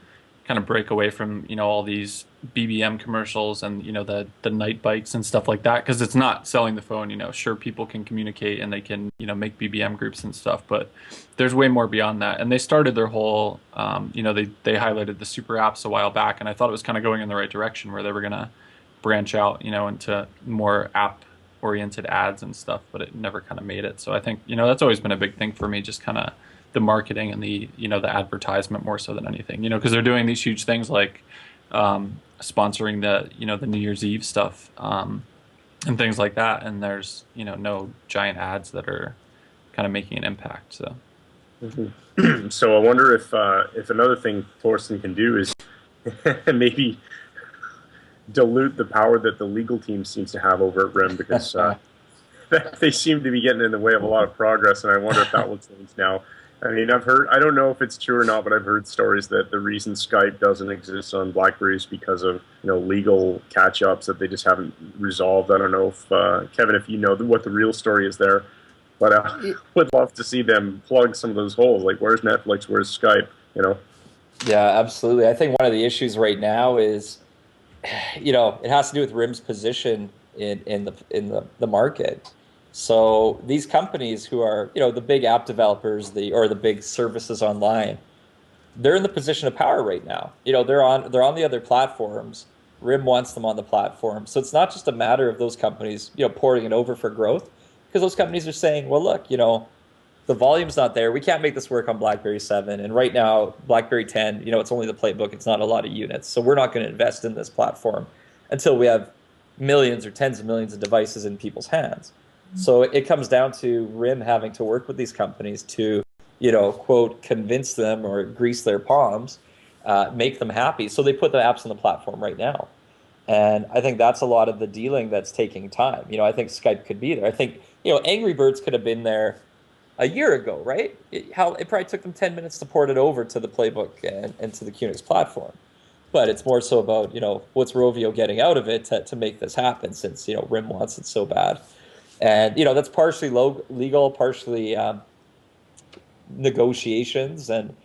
kind of break away from, all these BBM commercials and, the night bikes and stuff like that, because it's not selling the phone. Sure, people can communicate and they can, make BBM groups and stuff, but there's way more beyond that. And they started their whole, they highlighted the super apps a while back, and I thought it was kind of going in the right direction where they were going to branch out, into more app oriented ads and stuff, but it never kind of made it. So I think, that's always been a big thing for me, just kind of the marketing and the, the advertisement more so than anything, because they're doing these huge things like sponsoring the, the New Year's Eve stuff and things like that. And there's, no giant ads that are kind of making an impact. So, So I wonder if another thing Thorsten can do is maybe dilute the power that the legal team seems to have over at RIM, because they seem to be getting in the way of a lot of progress, and I wonder if that will change now. I mean, I don't know if it's true or not, but I've heard stories that the reason Skype doesn't exist on BlackBerry is because of, legal catch-ups that they just haven't resolved. I don't know if, Kevin, if you know what the real story is there, but I would love to see them plug some of those holes. Like, where's Netflix? Where's Skype? Yeah, absolutely. I think one of the issues right now is, it has to do with RIM's position in the market. So these companies who are, the big app developers, or the big services online, they're in the position of power right now. They're on the other platforms. RIM wants them on the platform. So it's not just a matter of those companies, porting it over for growth, because those companies are saying, well, look, the volume's not there. We can't make this work on BlackBerry 7. And right now, BlackBerry 10, it's only the playbook. It's not a lot of units. So we're not going to invest in this platform until we have millions or tens of millions of devices in people's hands. So it comes down to RIM having to work with these companies to, quote, convince them or grease their palms, make them happy. So they put the apps on the platform right now. And I think that's a lot of the dealing that's taking time. I think Skype could be there. I think, Angry Birds could have been there a year ago, right? It probably took them 10 minutes to port it over to the playbook and to the QNX platform. But it's more so about, what's Rovio getting out of it to make this happen, since, RIM wants it so bad. And, that's partially legal, partially negotiations, and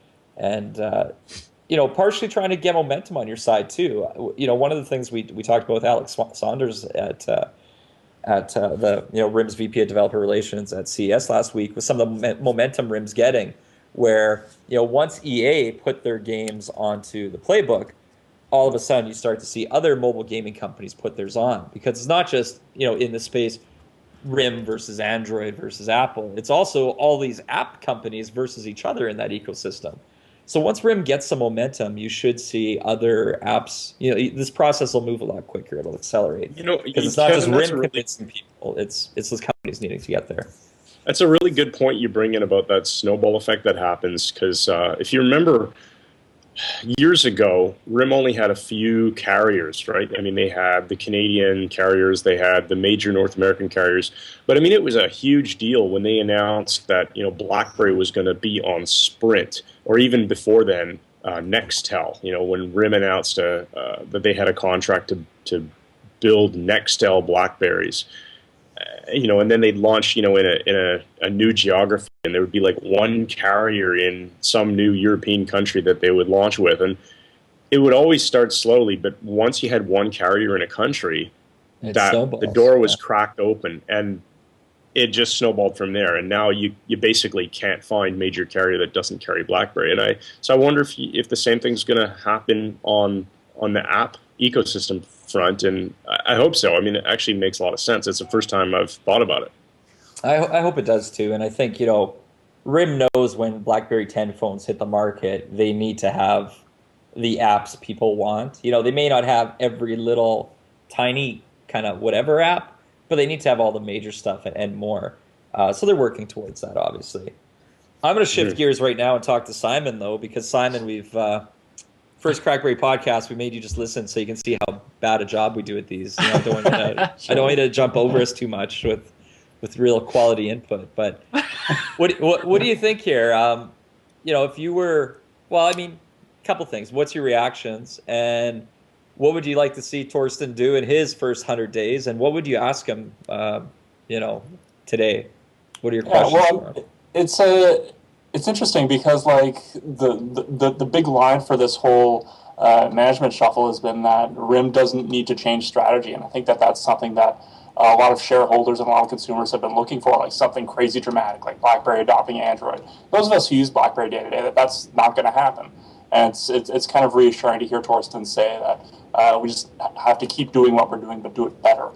partially trying to get momentum on your side, too. One of the things we talked about with Alex Saunders at the RIM's VP of Developer Relations at CES last week was some of the momentum RIM's getting, where once EA put their games onto the playbook, all of a sudden you start to see other mobile gaming companies put theirs on, because it's not just in the space RIM versus Android versus Apple. It's also all these app companies versus each other in that ecosystem. So once RIM gets some momentum, you should see other apps. This process will move a lot quicker. It'll accelerate. Because it's not just RIM convincing people. It's those companies needing to get there. That's a really good point you bring in about that snowball effect that happens. Because if you remember, years ago, RIM only had a few carriers, right? I mean, they had the Canadian carriers, they had the major North American carriers. But I mean, it was a huge deal when they announced that, BlackBerry was going to be on Sprint, or even before then, Nextel. When RIM announced that they had a contract to build Nextel BlackBerries. And then they'd launch, in a new geography, and there would be like one carrier in some new European country that they would launch with. And it would always start slowly, but once you had one carrier in a country, the door was cracked open, and it just snowballed from there. And now you basically can't find major carrier that doesn't carry BlackBerry. And I wonder if the same thing's going to happen on the app ecosystem front, and I hope so. I mean, it actually makes a lot of sense. It's the first time I've thought about it. I hope it does too, and I think RIM knows when BlackBerry 10 phones hit the market, they need to have the apps people want. They may not have every little tiny kind of whatever app, but they need to have all the major stuff and more. So they're working towards that, obviously. I'm going to shift gears right now and talk to Simon, though, because Simon, we've first CrackBerry podcast, we made you just listen so you can see how bad a job we do at these. You know, I don't want you to, I don't want you to jump over us too much with real quality input. But what do you think here? You know, if you were, well, I mean, a couple things. What's your reactions, and what would you like to see Thorsten do in his first 100 days, and what would you ask him? You know, today. What are your questions for him? It's interesting because like the big line for this whole management shuffle has been that RIM doesn't need to change strategy, and I think that that's something that a lot of shareholders and a lot of consumers have been looking for, like something crazy dramatic, like BlackBerry adopting Android. Those of us who use BlackBerry day to day, that's not going to happen, and it's kind of reassuring to hear Thorsten say that we just have to keep doing what we're doing, but do it better.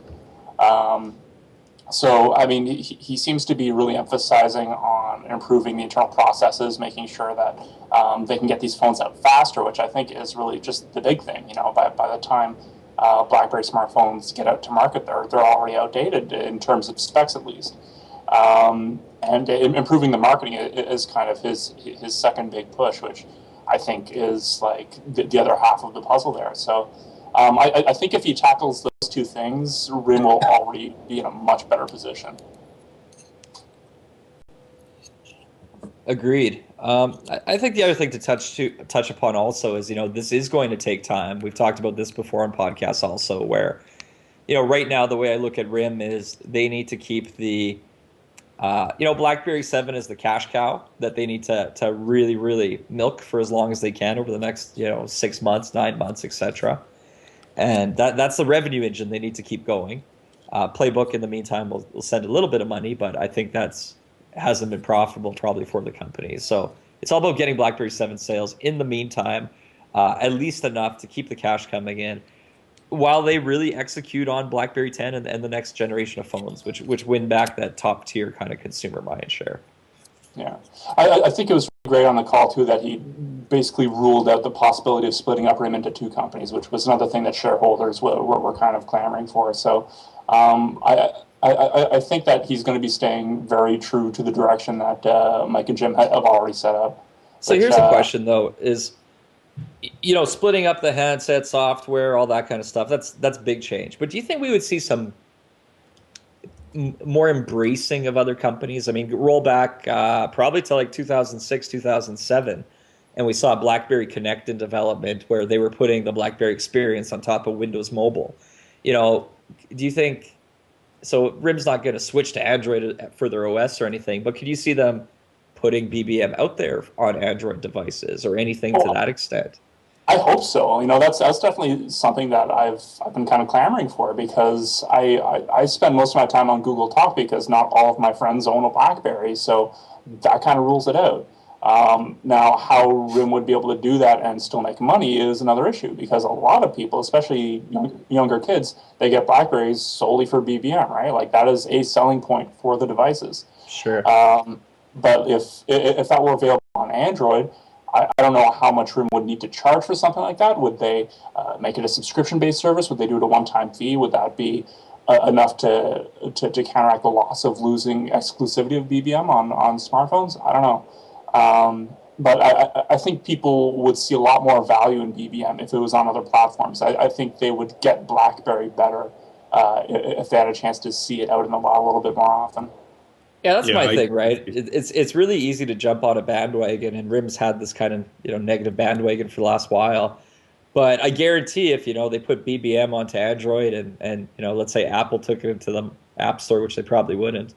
So, I mean, he seems to be really emphasizing on improving the internal processes, making sure that they can get these phones out faster, which I think is really just the big thing. You know, by the time BlackBerry smartphones get out to market, they're already outdated in terms of specs, at least. And improving the marketing is kind of his second big push, which I think is like the other half of the puzzle there. So. I think if he tackles those two things, RIM will already be in a much better position. Agreed. I think the other thing to touch upon also is, you know, this is going to take time. We've talked about this before on podcasts also, where, you know, right now the way I look at RIM is they need to keep the, you know, BlackBerry 7 is the cash cow that they need to really, really milk for as long as they can over the next, you know, 6 months, 9 months, etc. And that's the revenue engine they need to keep going. Playbook in the meantime will send a little bit of money, but I think hasn't been profitable probably for the company. So it's all about getting BlackBerry 7 sales in the meantime, at least enough to keep the cash coming in, while they really execute on BlackBerry 10 and the next generation of phones, which win back that top tier kind of consumer mindshare. Yeah, I think it was great on the call too that he basically ruled out the possibility of splitting up RIM into two companies, which was another thing that shareholders were kind of clamoring for. So I think that he's going to be staying very true to the direction that Mike and Jim have already set up. So here's a question though: is, you know, splitting up the handset software, all that kind of stuff, that's big change. But do you think we would see some more embracing of other companies? I mean, roll back probably to like 2006, 2007, and we saw BlackBerry Connect in development where they were putting the BlackBerry experience on top of Windows Mobile. You know, do you think, so RIM's not going to switch to Android for their OS or anything, but could you see them putting BBM out there on Android devices or anything to that extent? I hope so. You know, that's definitely something that I've been kind of clamoring for, because I spend most of my time on Google Talk because not all of my friends own a BlackBerry, so that kind of rules it out. Now, how RIM would be able to do that and still make money is another issue, because a lot of people, especially younger kids, they get BlackBerries solely for BBM, right? Like that is a selling point for the devices. Sure. But if that were available on Android, I don't know how much RIM would need to charge for something like that. Would they make it a subscription-based service? Would they do it a one-time fee? Would that be enough to counteract the loss of losing exclusivity of BBM on smartphones? I don't know. But I think people would see a lot more value in BBM if it was on other platforms. I think they would get BlackBerry better if they had a chance to see it out in the wild a little bit more often. Yeah, that's my thing, right? It's really easy to jump on a bandwagon, and RIM's had this kind of, you know, negative bandwagon for the last while. But I guarantee if, you know, they put BBM onto Android and you know, let's say Apple took it into the App Store, which they probably wouldn't,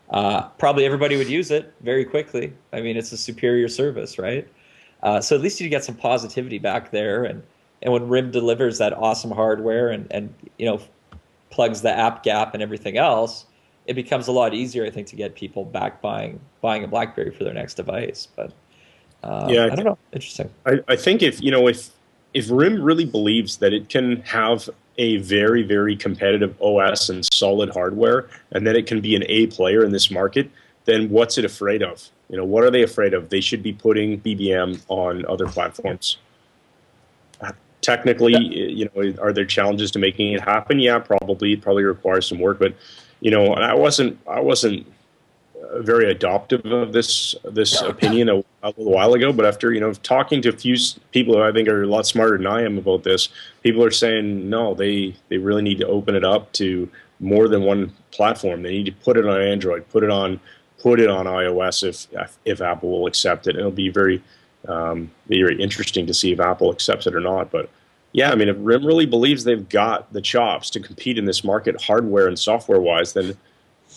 probably everybody would use it very quickly. I mean, it's a superior service, right? So at least you get some positivity back there, and when RIM delivers that awesome hardware and you know, plugs the app gap and everything else, it becomes a lot easier, I think, to get people back buying a BlackBerry for their next device. But yeah, I don't know. Interesting. I think if RIM really believes that it can have a very, very competitive OS and solid hardware, and that it can be an A player in this market, then what's it afraid of? You know, what are they afraid of? They should be putting BBM on other platforms. Technically, you know, are there challenges to making it happen? Yeah, probably. It probably requires some work, but you know, and I wasn't very adoptive of this opinion a little while ago, but after talking to a few people who I think are a lot smarter than I am about this, people are saying no, they really need to open it up to more than one platform. They need to put it on Android, put it on iOS if Apple will accept it. It'll be very interesting to see if Apple accepts it or not. But yeah, I mean, if RIM really believes they've got the chops to compete in this market, hardware and software wise, then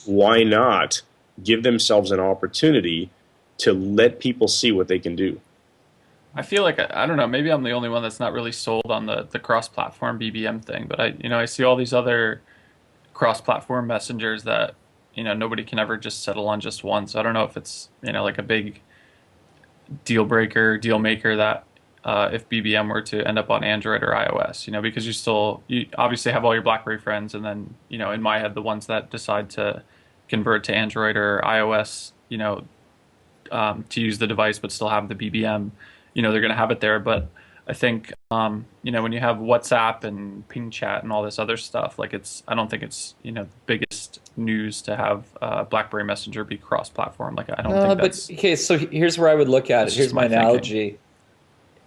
why not give themselves an opportunity to let people see what they can do? I feel like I don't know. Maybe I'm the only one that's not really sold on the cross-platform BBM thing. But I see all these other cross-platform messengers that nobody can ever just settle on just one. So I don't know if it's like a big deal maker that if BBM were to end up on Android or iOS, because you obviously have all your BlackBerry friends, and then in my head the ones that decide to convert to Android or iOS, to use the device but still have the BBM, they're going to have it there. But I think when you have WhatsApp and Ping Chat and all this other stuff, like I don't think it's the biggest news to have BlackBerry Messenger be cross-platform. Like I don't think that's. But okay, so here's where I would look at it. Here's my analogy.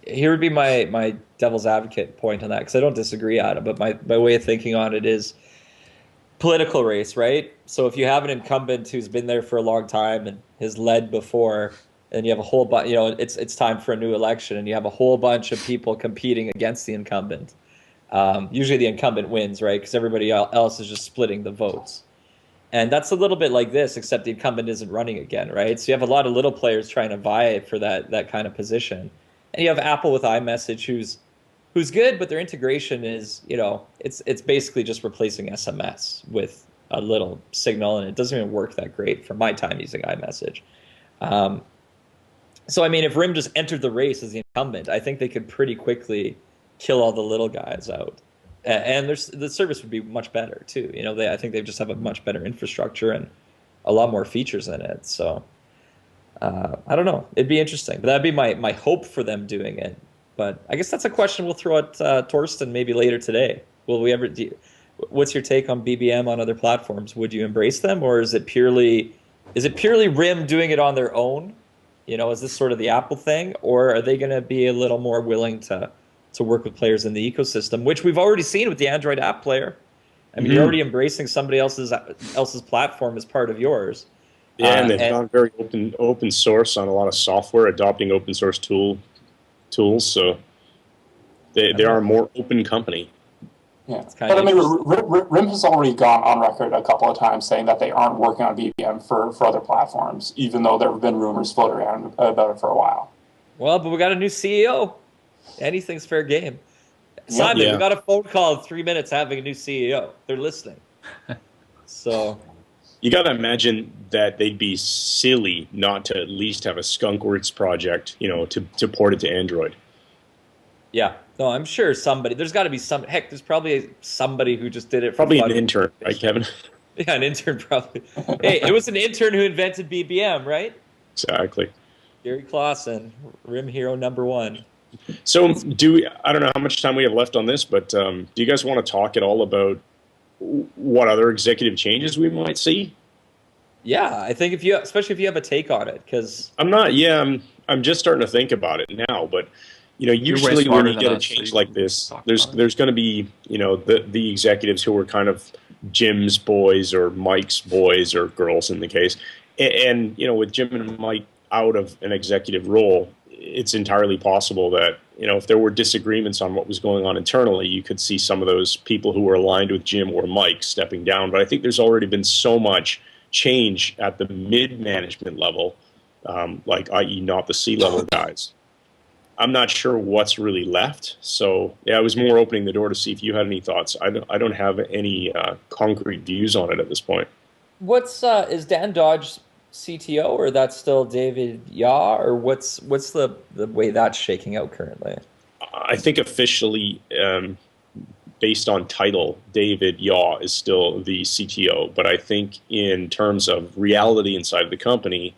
Here would be my devil's advocate point on that, because I don't disagree, Adam, but my way of thinking on it is political race, right? So if you have an incumbent who's been there for a long time and has led before, and you have a whole bunch, it's time for a new election, and you have a whole bunch of people competing against the incumbent. Usually the incumbent wins, right? Because everybody else is just splitting the votes. And that's a little bit like this, except the incumbent isn't running again, right? So you have a lot of little players trying to vie for that kind of position. And you have Apple with iMessage, who's good, but their integration is, it's basically just replacing SMS with a little signal, and it doesn't even work that great for my time using iMessage. So I mean, if RIM just entered the race as the incumbent, I think they could pretty quickly kill all the little guys out, and the service would be much better too. I think they just have a much better infrastructure and a lot more features in it. So. I don't know. It'd be interesting, but that'd be my hope for them doing it. But I guess that's a question we'll throw at Thorsten maybe later today. Will we ever? What's your take on BBM on other platforms? Would you embrace them, or is it purely RIM doing it on their own? Is this sort of the Apple thing, or are they going to be a little more willing to work with players in the ecosystem, which we've already seen with the Android app player? I mean, you're already embracing somebody else's platform as part of yours. Yeah, and they've gone very open source on a lot of software, adopting open source tools. So they are a more open company. Yeah, but I mean, RIM has already gone on record a couple of times saying that they aren't working on BBM for other platforms, even though there have been rumors floating around about it for a while. Well, but we got a new CEO. Anything's fair game. Simon, we got a phone call in 3 minutes having a new CEO. They're listening. So. You got to imagine that they'd be silly not to at least have a skunkworks project, to port it to Android. Yeah. No, I'm sure there's got to be there's probably somebody who just did it for probably fun. An intern, right, Kevin? Yeah, an intern probably. Hey, it was an intern who invented BBM, right? Exactly. Gary Clausen, RIM hero #1. So I don't know how much time we have left on this, but do you guys want to talk at all about what other executive changes we might see? Yeah, I think especially if you have a take on it, because I'm just starting to think about it now, but usually when you get a change like this, there's going to be the executives who are kind of Jim's boys or Mike's boys or girls in the case, and with Jim and Mike out of an executive role, it's entirely possible that if there were disagreements on what was going on internally, you could see some of those people who were aligned with Jim or Mike stepping down. But I think there's already been so much change at the mid-management level, i.e. not the C-level guys. I'm not sure what's really left. So I was more opening the door to see if you had any thoughts. I don't have any concrete views on it at this point. What's is Dan Dodge CTO, or that's still David Yaw, or what's the way that's shaking out currently? I think officially, based on title, David Yaw is still the CTO, but I think in terms of reality inside of the company,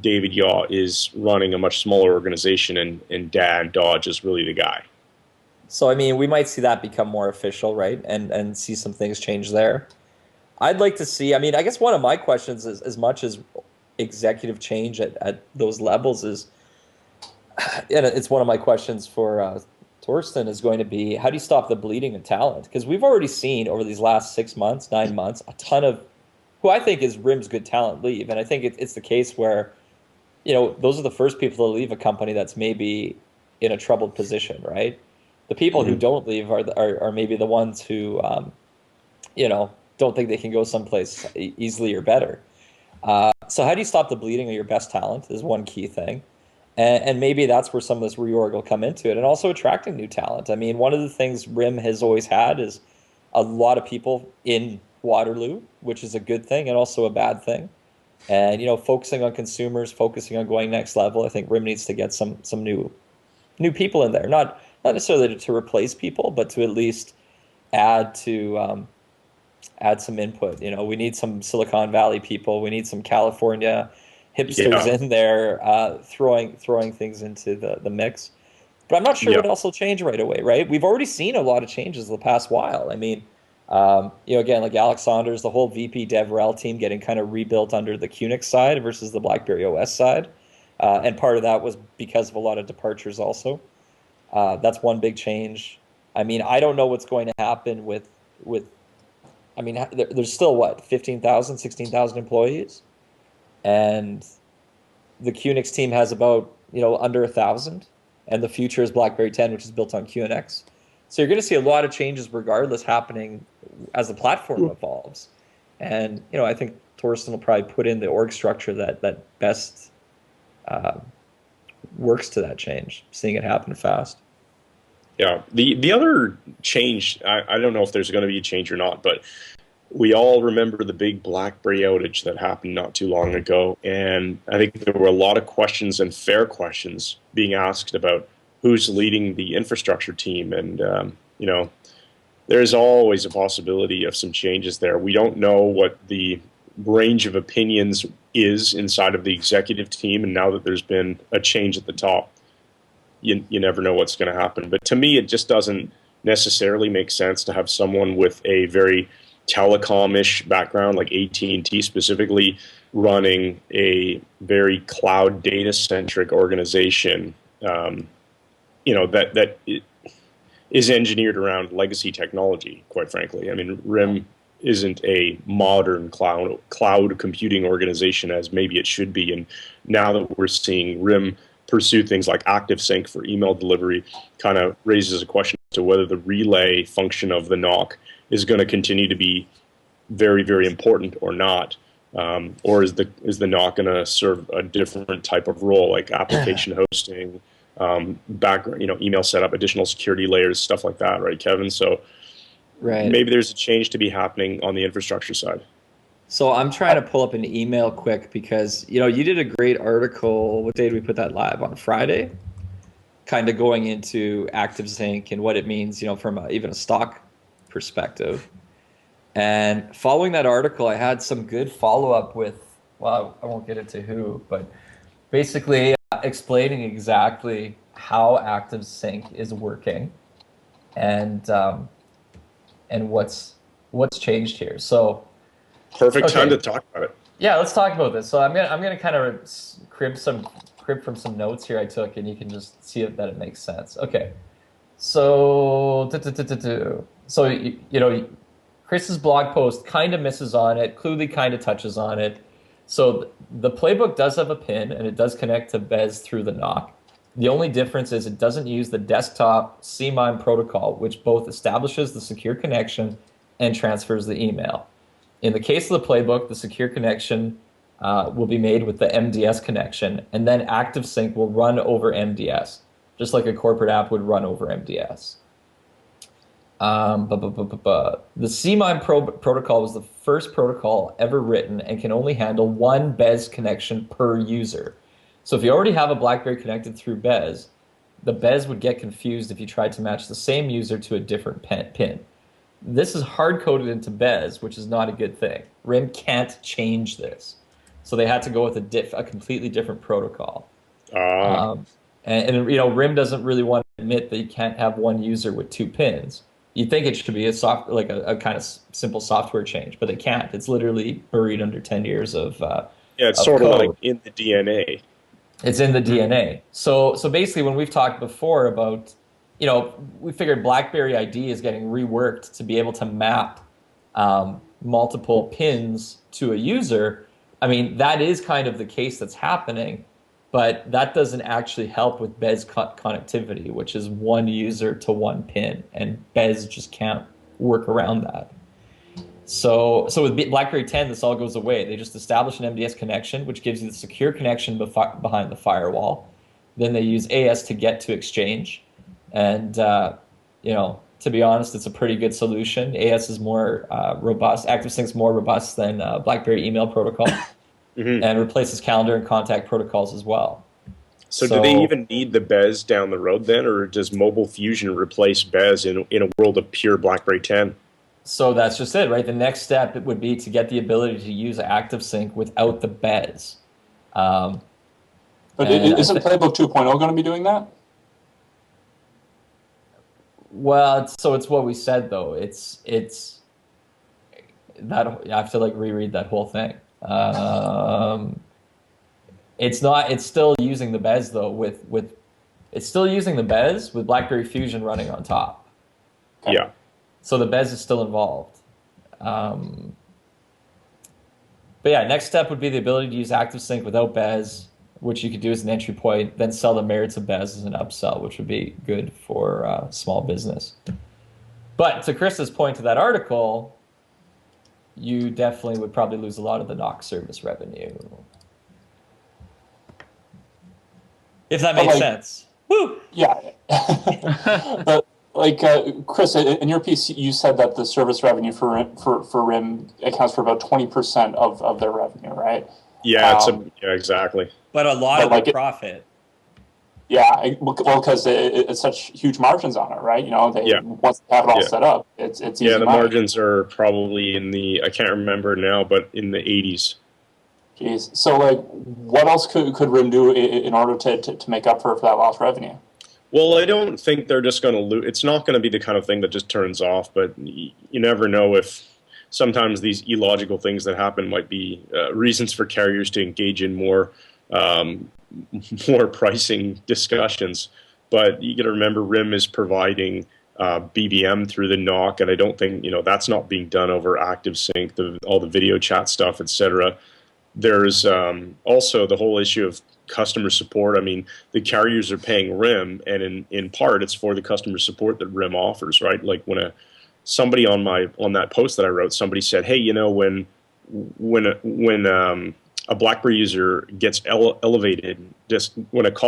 David Yaw is running a much smaller organization, and Dan Dodge is really the guy. So I mean, we might see that become more official, right? And see some things change there. I'd like to see, I mean, I guess one of my questions is, as much as executive change at those levels is, and it's one of my questions for Thorsten is going to be, how do you stop the bleeding of talent? Because we've already seen over these last 6 months, 9 months, a ton of who I think is RIM's good talent leave. And I think it's the case where, those are the first people to leave a company that's maybe in a troubled position, right? The people who don't leave are maybe the ones who, don't think they can go someplace easily or better. So how do you stop the bleeding of your best talent is one key thing. And maybe that's where some of this reorg will come into it, and also attracting new talent. I mean, one of the things RIM has always had is a lot of people in Waterloo, which is a good thing and also a bad thing. And focusing on consumers, focusing on going next level. I think RIM needs to get some new people in there, not necessarily to replace people, but to at least add some input. We need some Silicon Valley people. We need some California hipsters in there throwing things into the mix. But I'm not sure what else will change right away, right? We've already seen a lot of changes the past while. I mean, again, like Alex Saunders, the whole VP DevRel team getting kind of rebuilt under the QNX side versus the BlackBerry OS side. And part of that was because of a lot of departures also. That's one big change. I mean, I don't know what's going to happen with I mean, there's still 15,000, 16,000 employees, and the QNX team has about under 1,000, and the future is BlackBerry 10, which is built on QNX. So you're going to see a lot of changes regardless happening as the platform evolves, and I think Thorsten will probably put in the org structure that best works to that change, seeing it happen fast. Yeah, the other change, I don't know if there's going to be a change or not, but we all remember the big BlackBerry outage that happened not too long ago, and I think there were a lot of questions, and fair questions, being asked about who's leading the infrastructure team, and there's always a possibility of some changes there. We don't know what the range of opinions is inside of the executive team, and now that there's been a change at the top, you never know what's going to happen. But to me, it just doesn't necessarily make sense to have someone with a very telecom-ish background, like AT&T specifically, running a very cloud data-centric organization, that is engineered around legacy technology, quite frankly. I mean, RIM isn't a modern cloud computing organization as maybe it should be. And now that we're seeing RIM pursue things like ActiveSync for email delivery, kind of raises a question as to whether the relay function of the NOC is going to continue to be very, very important or not. Or is the NOC going to serve a different type of role, like application hosting, background, email setup, additional security layers, stuff like that, right, Kevin? So maybe there's a change to be happening on the infrastructure side. So I'm trying to pull up an email quick because, you did a great article. What day did we put that live? On Friday? Kind of going into ActiveSync and what it means, from even a stock perspective. And following that article, I had some good follow-up with, well, I won't get into who, but basically explaining exactly how ActiveSync is working and what's changed here. So perfect time to talk about it. Yeah, let's talk about this. So I'm gonna kind of crib from some notes here I took, and you can just see that it makes sense. Okay, so Chris's blog post kind of misses on it. Cluely kind of touches on it. So the playbook does have a pin, and it does connect to Bez through the NOC. The only difference is it doesn't use the desktop CMIME protocol, which both establishes the secure connection and transfers the email. In the case of the playbook, the secure connection will be made with the MDS connection, and then ActiveSync will run over MDS, just like a corporate app would run over MDS. The CMIME protocol was the first protocol ever written and can only handle one Bez connection per user. So if you already have a BlackBerry connected through Bez, the Bez would get confused if you tried to match the same user to a different PIN. This is hard-coded into Bez, which is not a good thing. RIM can't change this. So they had to go with a completely different protocol. RIM doesn't really want to admit that you can't have one user with two pins. You'd think it should be a kind of simple software change, but they can't. It's literally buried under 10 years of Yeah, it's of sort of code. like in the DNA. It's in the DNA. So basically, when we've talked before about, we figured BlackBerry ID is getting reworked to be able to map multiple pins to a user. I mean, that is kind of the case that's happening, but that doesn't actually help with BES connectivity, which is one user to one pin, and BES just can't work around that. So with BlackBerry 10, this all goes away. They just establish an MDS connection, which gives you the secure connection behind the firewall. Then they use AS to get to Exchange. And, to be honest, it's a pretty good solution. AS is more robust. ActiveSync's more robust than BlackBerry email protocol and replaces calendar and contact protocols as well. So do they even need the BES down the road then, or does Mobile Fusion replace BES in a world of pure BlackBerry 10? So that's just it, right? The next step would be to get the ability to use ActiveSync without the BES. But isn't Playbook 2.0 going to be doing that? Well, it's what we said though. It's that I have to reread that whole thing. It's still using the BES though it's still using the BES with BlackBerry Fusion running on top. Okay. Yeah. So the BES is still involved. But yeah, next step would be the ability to use ActiveSync without BES, which you could do as an entry point, then sell the merits of BES as an upsell, which would be good for small business. But to Chris's point to that article, you definitely would probably lose a lot of the NOC service revenue. If that makes sense. Woo! Yeah. But Chris, in your piece, you said that the service revenue for RIM accounts for about 20% of their revenue, right? Yeah, yeah, exactly. But a lot of the profit. Yeah, well, because it's such huge margins on it, right? Once they have it all set up, it's easy. Yeah, the margins are probably I can't remember now, but in the 80s. Jeez. So, what else could RIM do in order to make up for that lost revenue? Well, I don't think they're just going to lose. It's not going to be the kind of thing that just turns off, but you never know if sometimes these illogical things that happen might be reasons for carriers to engage in more pricing discussions. But you got to remember, RIM is providing BBM through the NOC, and I don't think that's not being done over ActiveSync, all the video chat stuff, etc. There's also the whole issue of customer support. I mean, the carriers are paying RIM, and in part, it's for the customer support that RIM offers, right? Like when somebody on that post that I wrote, somebody said, "Hey, when a BlackBerry user gets elevated, just when a tech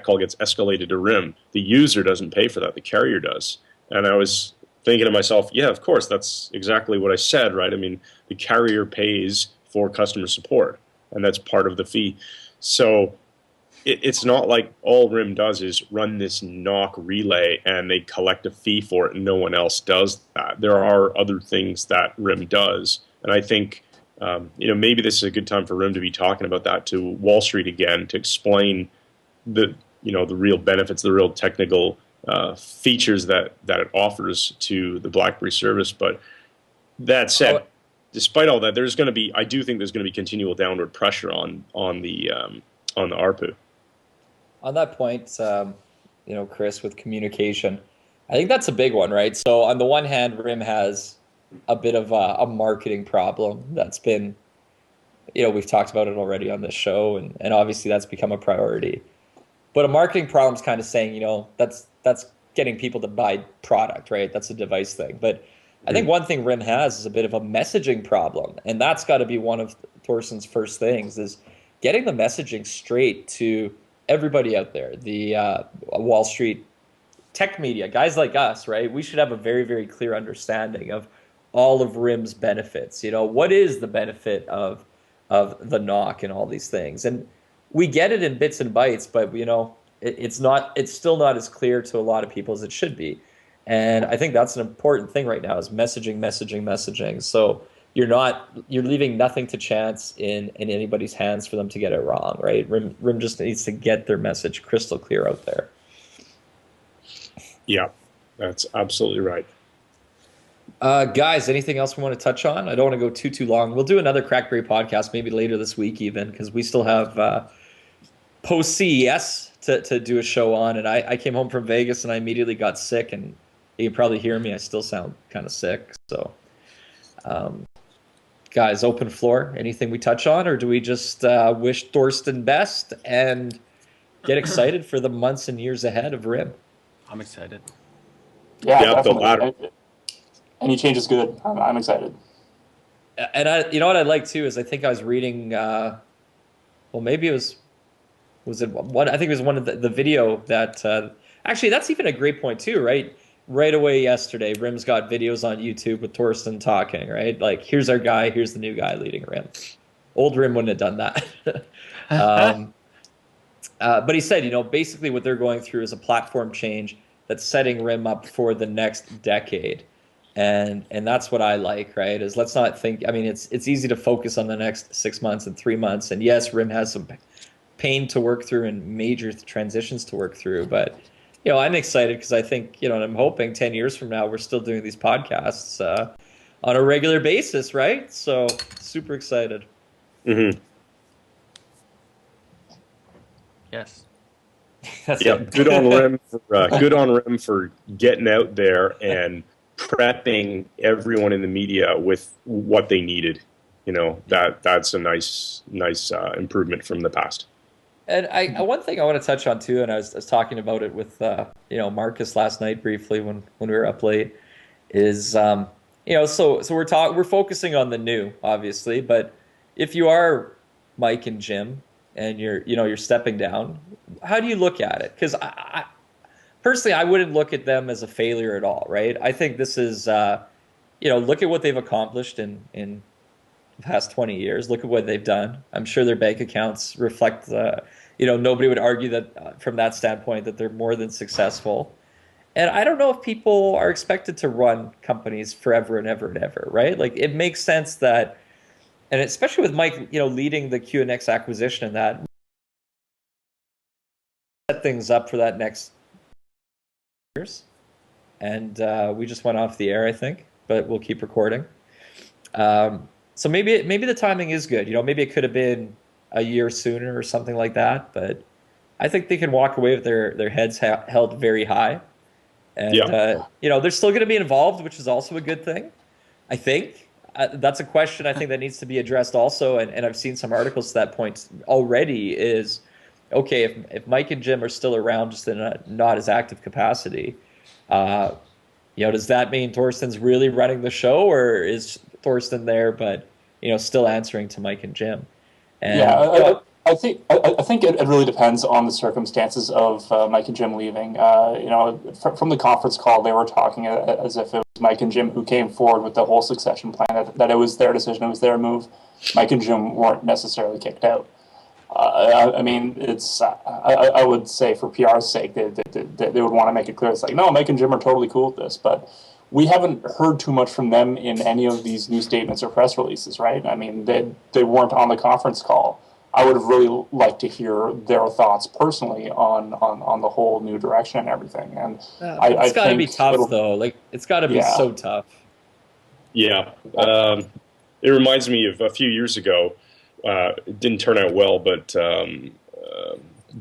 call gets escalated to RIM, the user doesn't pay for that; the carrier does." And I was thinking to myself, "Yeah, of course, that's exactly what I said, right? I mean, the carrier pays for customer support, and that's part of the fee." So it's not like all RIM does is run this NOC relay and they collect a fee for it and no one else does that. There are other things that RIM does. And I think, maybe this is a good time for RIM to be talking about that to Wall Street again, to explain the real benefits, the real technical features that it offers to the BlackBerry service. But that said, despite all that, I do think there's going to be continual downward pressure on the ARPU. On that point, Chris, with communication, I think that's a big one, right? So on the one hand, RIM has a bit of a marketing problem that's been, we've talked about it already on this show, and obviously that's become a priority. But a marketing problem is kind of saying, that's getting people to buy product, right? That's a device thing. But I think one thing RIM has is a bit of a messaging problem, and that's got to be one of Thorsten's first things, is getting the messaging straight to everybody out there, the Wall Street tech media, guys like us, right? We should have a very, very clear understanding of all of RIM's benefits. What is the benefit of the NOC and all these things? And we get it in bits and bytes, but it's still not as clear to a lot of people as it should be. And I think that's an important thing right now, is messaging. So you're leaving nothing to chance in anybody's hands for them to get it wrong, right? RIM just needs to get their message crystal clear out there. Yeah, that's absolutely right. Guys, anything else we want to touch on? I don't want to go too long. We'll do another CrackBerry podcast maybe later this week even, because we still have post CES to do a show on. And I came home from Vegas and I immediately got sick, and you can probably hear me. I still sound kind of sick. So, guys, open floor. Anything we touch on, or do we just wish Thorsten best and get excited for the months and years ahead of RIM? I'm excited. Yeah, the definitely. latter. Any change is good. I'm excited. And you know what I like too is I think I was reading. Well, maybe it was it one? I think it was one of the video that. Actually, that's even a great point too, right? Right away yesterday, RIM's got videos on YouTube with Thorsten talking, right? Like, here's our guy, here's the new guy leading RIM. Old RIM wouldn't have done that. But he said, basically what they're going through is a platform change that's setting RIM up for the next decade. And that's what I like, right? Is let's not think, it's easy to focus on the next 6 months and 3 months. And yes, RIM has some pain to work through and major transitions to work through. But, I'm excited because I think, and I'm hoping 10 years from now, we're still doing these podcasts on a regular basis, right? So super excited. Mm-hmm. Yes. Good on RIM for getting out there and prepping everyone in the media with what they needed. That's a nice improvement from the past. And one thing I want to touch on too, and I was talking about it with Marcus last night briefly when we were up late, is so we're focusing on the new, obviously, but if you are Mike and Jim and you're stepping down, how do you look at it? Because I personally, I wouldn't look at them as a failure at all, right? I think this is look at what they've accomplished in the past 20 years. Look at what they've done. I'm sure their bank accounts reflect nobody would argue that from that standpoint that they're more than successful. And I don't know if people are expected to run companies forever and ever and ever, right? Like, it makes sense that, and especially with Mike, leading the QNX acquisition and that, set things up for that next years. And we just went off the air, I think, but we'll keep recording. So maybe the timing is good. Maybe it could have been a year sooner or something like that. But I think they can walk away with their heads held very high. And, they're still going to be involved, which is also a good thing, I think. That's a question I think that needs to be addressed also. And I've seen some articles to that point already is, okay, if Mike and Jim are still around just in a not as active capacity, does that mean Thorsten's really running the show, or is Thorsten there but still answering to Mike and Jim? And, I think it really depends on the circumstances of Mike and Jim leaving. From the conference call, they were talking as if it was Mike and Jim who came forward with the whole succession plan, that it was their decision, it was their move. Mike and Jim weren't necessarily kicked out. I would say for PR's sake, they would want to make it clear. It's like, no, Mike and Jim are totally cool with this, but we haven't heard too much from them in any of these new statements or press releases, right? I mean, they weren't on the conference call. I would have really liked to hear their thoughts personally on the whole new direction and everything. And it's got to be tough, though. Like, it's got to be so tough. Yeah. It reminds me of a few years ago. It didn't turn out well, but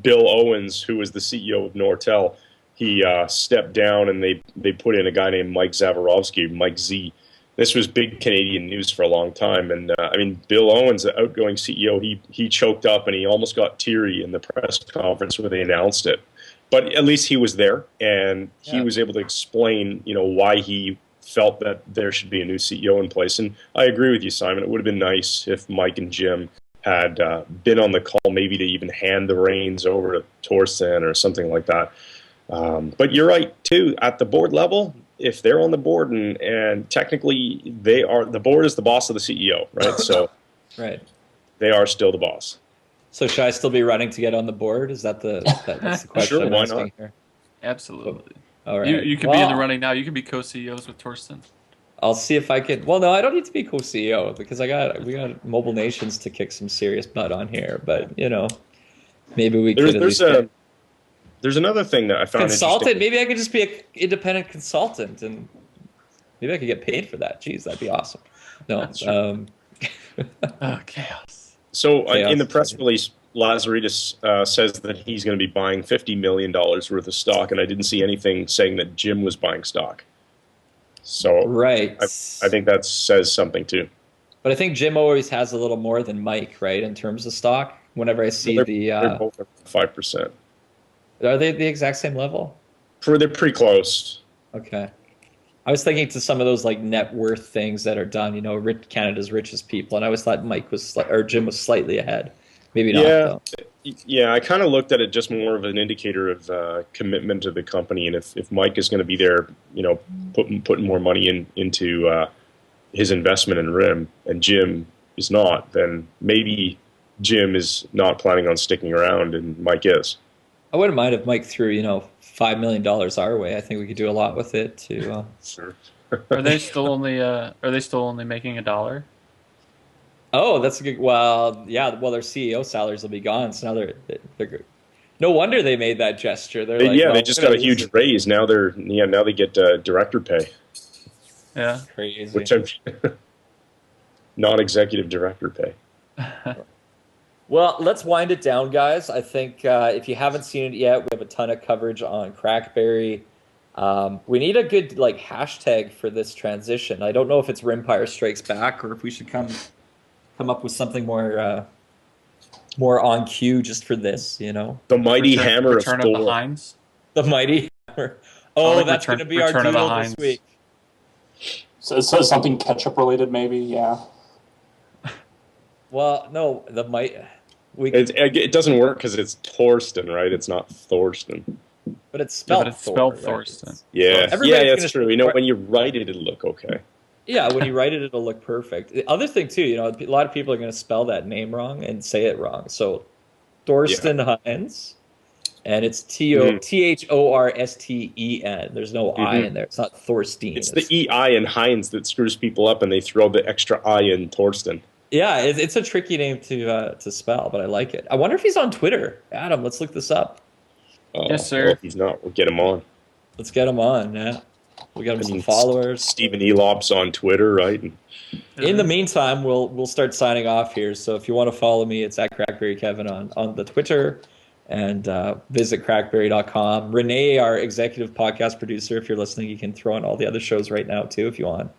Bill Owens, who was the CEO of Nortel, he stepped down, and they put in a guy named Mike Zavarovsky, Mike Z. This was big Canadian news for a long time, and Bill Owens, the outgoing CEO, he choked up and he almost got teary in the press conference where they announced it. But at least he was there, and he was able to explain, why he felt that there should be a new CEO in place. And I agree with you, Simon. It would have been nice if Mike and Jim had been on the call, maybe to even hand the reins over to Thorsten or something like that. But you're right, too. At the board level, if they're on the board and technically the board is the boss of the CEO, right? So right. They are still the boss. So should I still be running to get on the board? Is that's the question? Sure, why not? Here? Absolutely. All right. You can be in the running now. You can be co-CEOs with Thorsten. I'll see if I can. Well, no, I don't need to be co-CEO because we got Mobile Nations to kick some serious butt on here. But maybe we could. There's another thing that I found consultant. interesting. Maybe I could just be an independent consultant and Maybe I could get paid for that. Jeez, that'd be awesome. No. Chaos. So in the press release, Lazaridis says that he's going to be buying $50 million worth of stock, and I didn't see anything saying that Jim was buying stock. So right. I think that says something too. But I think Jim always has a little more than Mike, right, in terms of stock. Whenever I see they're both at 5%. Are they the exact same level? They're pretty close. Okay. I was thinking to some of those like net worth things that are done, Canada's richest people, and I always thought Jim was slightly ahead. Maybe not. Though. Yeah. I kind of looked at it just more of an indicator of commitment to the company, and if Mike is going to be there, putting more money into his investment in RIM, and Jim is not, then maybe Jim is not planning on sticking around, and Mike is. I wouldn't mind if Mike threw, $5 million our way. I think we could do a lot with it too. Sure. Are they still only making $1? Oh, that's a good. Well, yeah. Well, their CEO salaries will be gone, so now they're good. No wonder they made that gesture. They're they just got a huge raise. Now they get director pay. Yeah, crazy. Which I'm non-executive director pay. Well, let's wind it down, guys. I think if you haven't seen it yet, we have a ton of coverage on CrackBerry. We need a good hashtag for this transition. I don't know if it's Rimpire Strikes Back or if we should come up with something more on cue just for this. The mighty hammer Return of the Heins. The mighty hammer. Oh, that's going to be our doodle this week. So something ketchup related, maybe. Yeah. Well, no, it doesn't work because it's Thorsten, right? It's not Thorsten. But it's spelled Thorsten. Right? Yeah, that's true. When you write it, it'll look okay. Yeah, when you write it, it'll look perfect. The other thing, too, a lot of people are going to spell that name wrong and say it wrong. So, Thorsten Heins, and it's Thorsten. There's no I in there. It's not Thorstein. It's the EI in Heinz that screws people up, and they throw the extra I in Thorsten. Yeah, it's a tricky name to spell, but I like it. I wonder if he's on Twitter. Adam, let's look this up. Yes, sir. Well, if he's not, we'll get him on. Let's get him on, yeah. We got him some followers. Stephen Elop's on Twitter, right? In the meantime, we'll start signing off here. So if you want to follow me, it's at CrackBerry Kevin on the Twitter, and visit crackberry.com. Renee, our executive podcast producer, if you're listening, you can throw in all the other shows right now too if you want.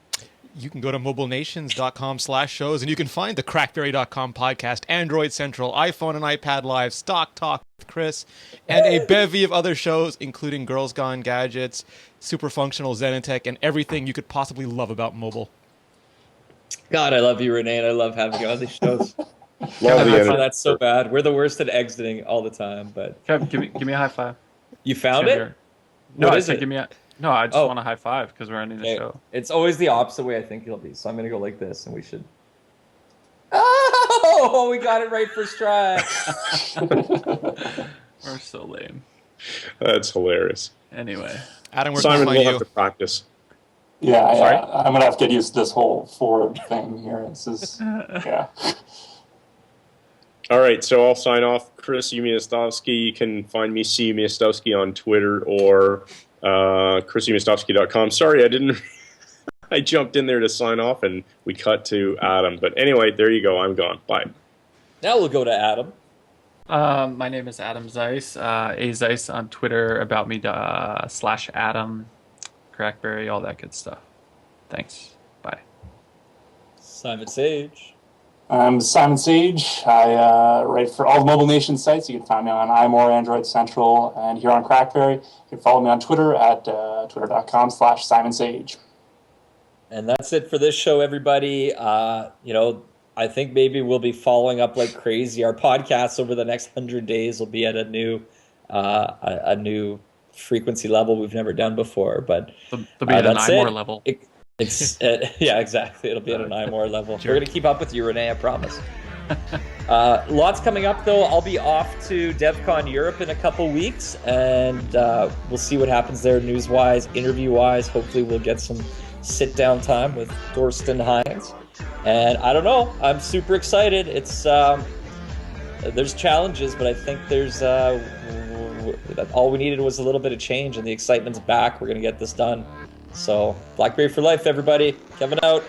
You can go to mobilenations.com/shows, and you can find the crackberry.com podcast, Android Central, iPhone and iPad Live, Stock Talk with Chris, and a bevy of other shows, including Girls Gone Gadgets, Super Functional Zenitech, and everything you could possibly love about mobile. God, I love you, Renee, and I love having you on these shows. That's so bad. We're the worst at exiting all the time. But Kev, give me a high five. You found it? No, I said give me a... No, I just want a high five because we're ending the show. It's always the opposite way I think it'll be. So I'm going to go like this, and we should... Oh, we got it right first try. We're so lame. That's hilarious. Anyway. Adam, we're Simon, going we'll to have to practice. Yeah, I'm going to have to get used to this whole forward thing here. This is, yeah. All right, so I'll sign off. Chris Umiastowski. You can find me, C. Umiastowski, on Twitter or chrisumiastowski.com. Sorry, I jumped in there to sign off, and we cut to Adam. But anyway, there you go. I'm gone. Bye. Now we'll go to Adam. My name is Adam Zeiss. A Zeiss on Twitter, about me /Adam, CrackBerry, all that good stuff. Thanks. Bye. Simon Sage. I'm Simon Sage. I write for all the Mobile Nation sites. You can find me on iMore, Android Central, and here on CrackBerry. You can follow me on Twitter at twitter.com/SimonSage. And that's it for this show, everybody. I think maybe we'll be following up like crazy. Our podcasts over the next 100 days will be at a new frequency level we've never done before. But they'll be at an iMore level. Yeah, exactly. It'll be at an iMore level. Sure. We're going to keep up with you, Renee, I promise. Lots coming up, though. I'll be off to DevCon Europe in a couple weeks, and we'll see what happens there news-wise, interview-wise. Hopefully we'll get some sit-down time with Thorsten Heins. And I don't know. I'm super excited. It's there's challenges, but I think there's all we needed was a little bit of change, and the excitement's back. We're going to get this done. So BlackBerry for life, everybody. Kevin out.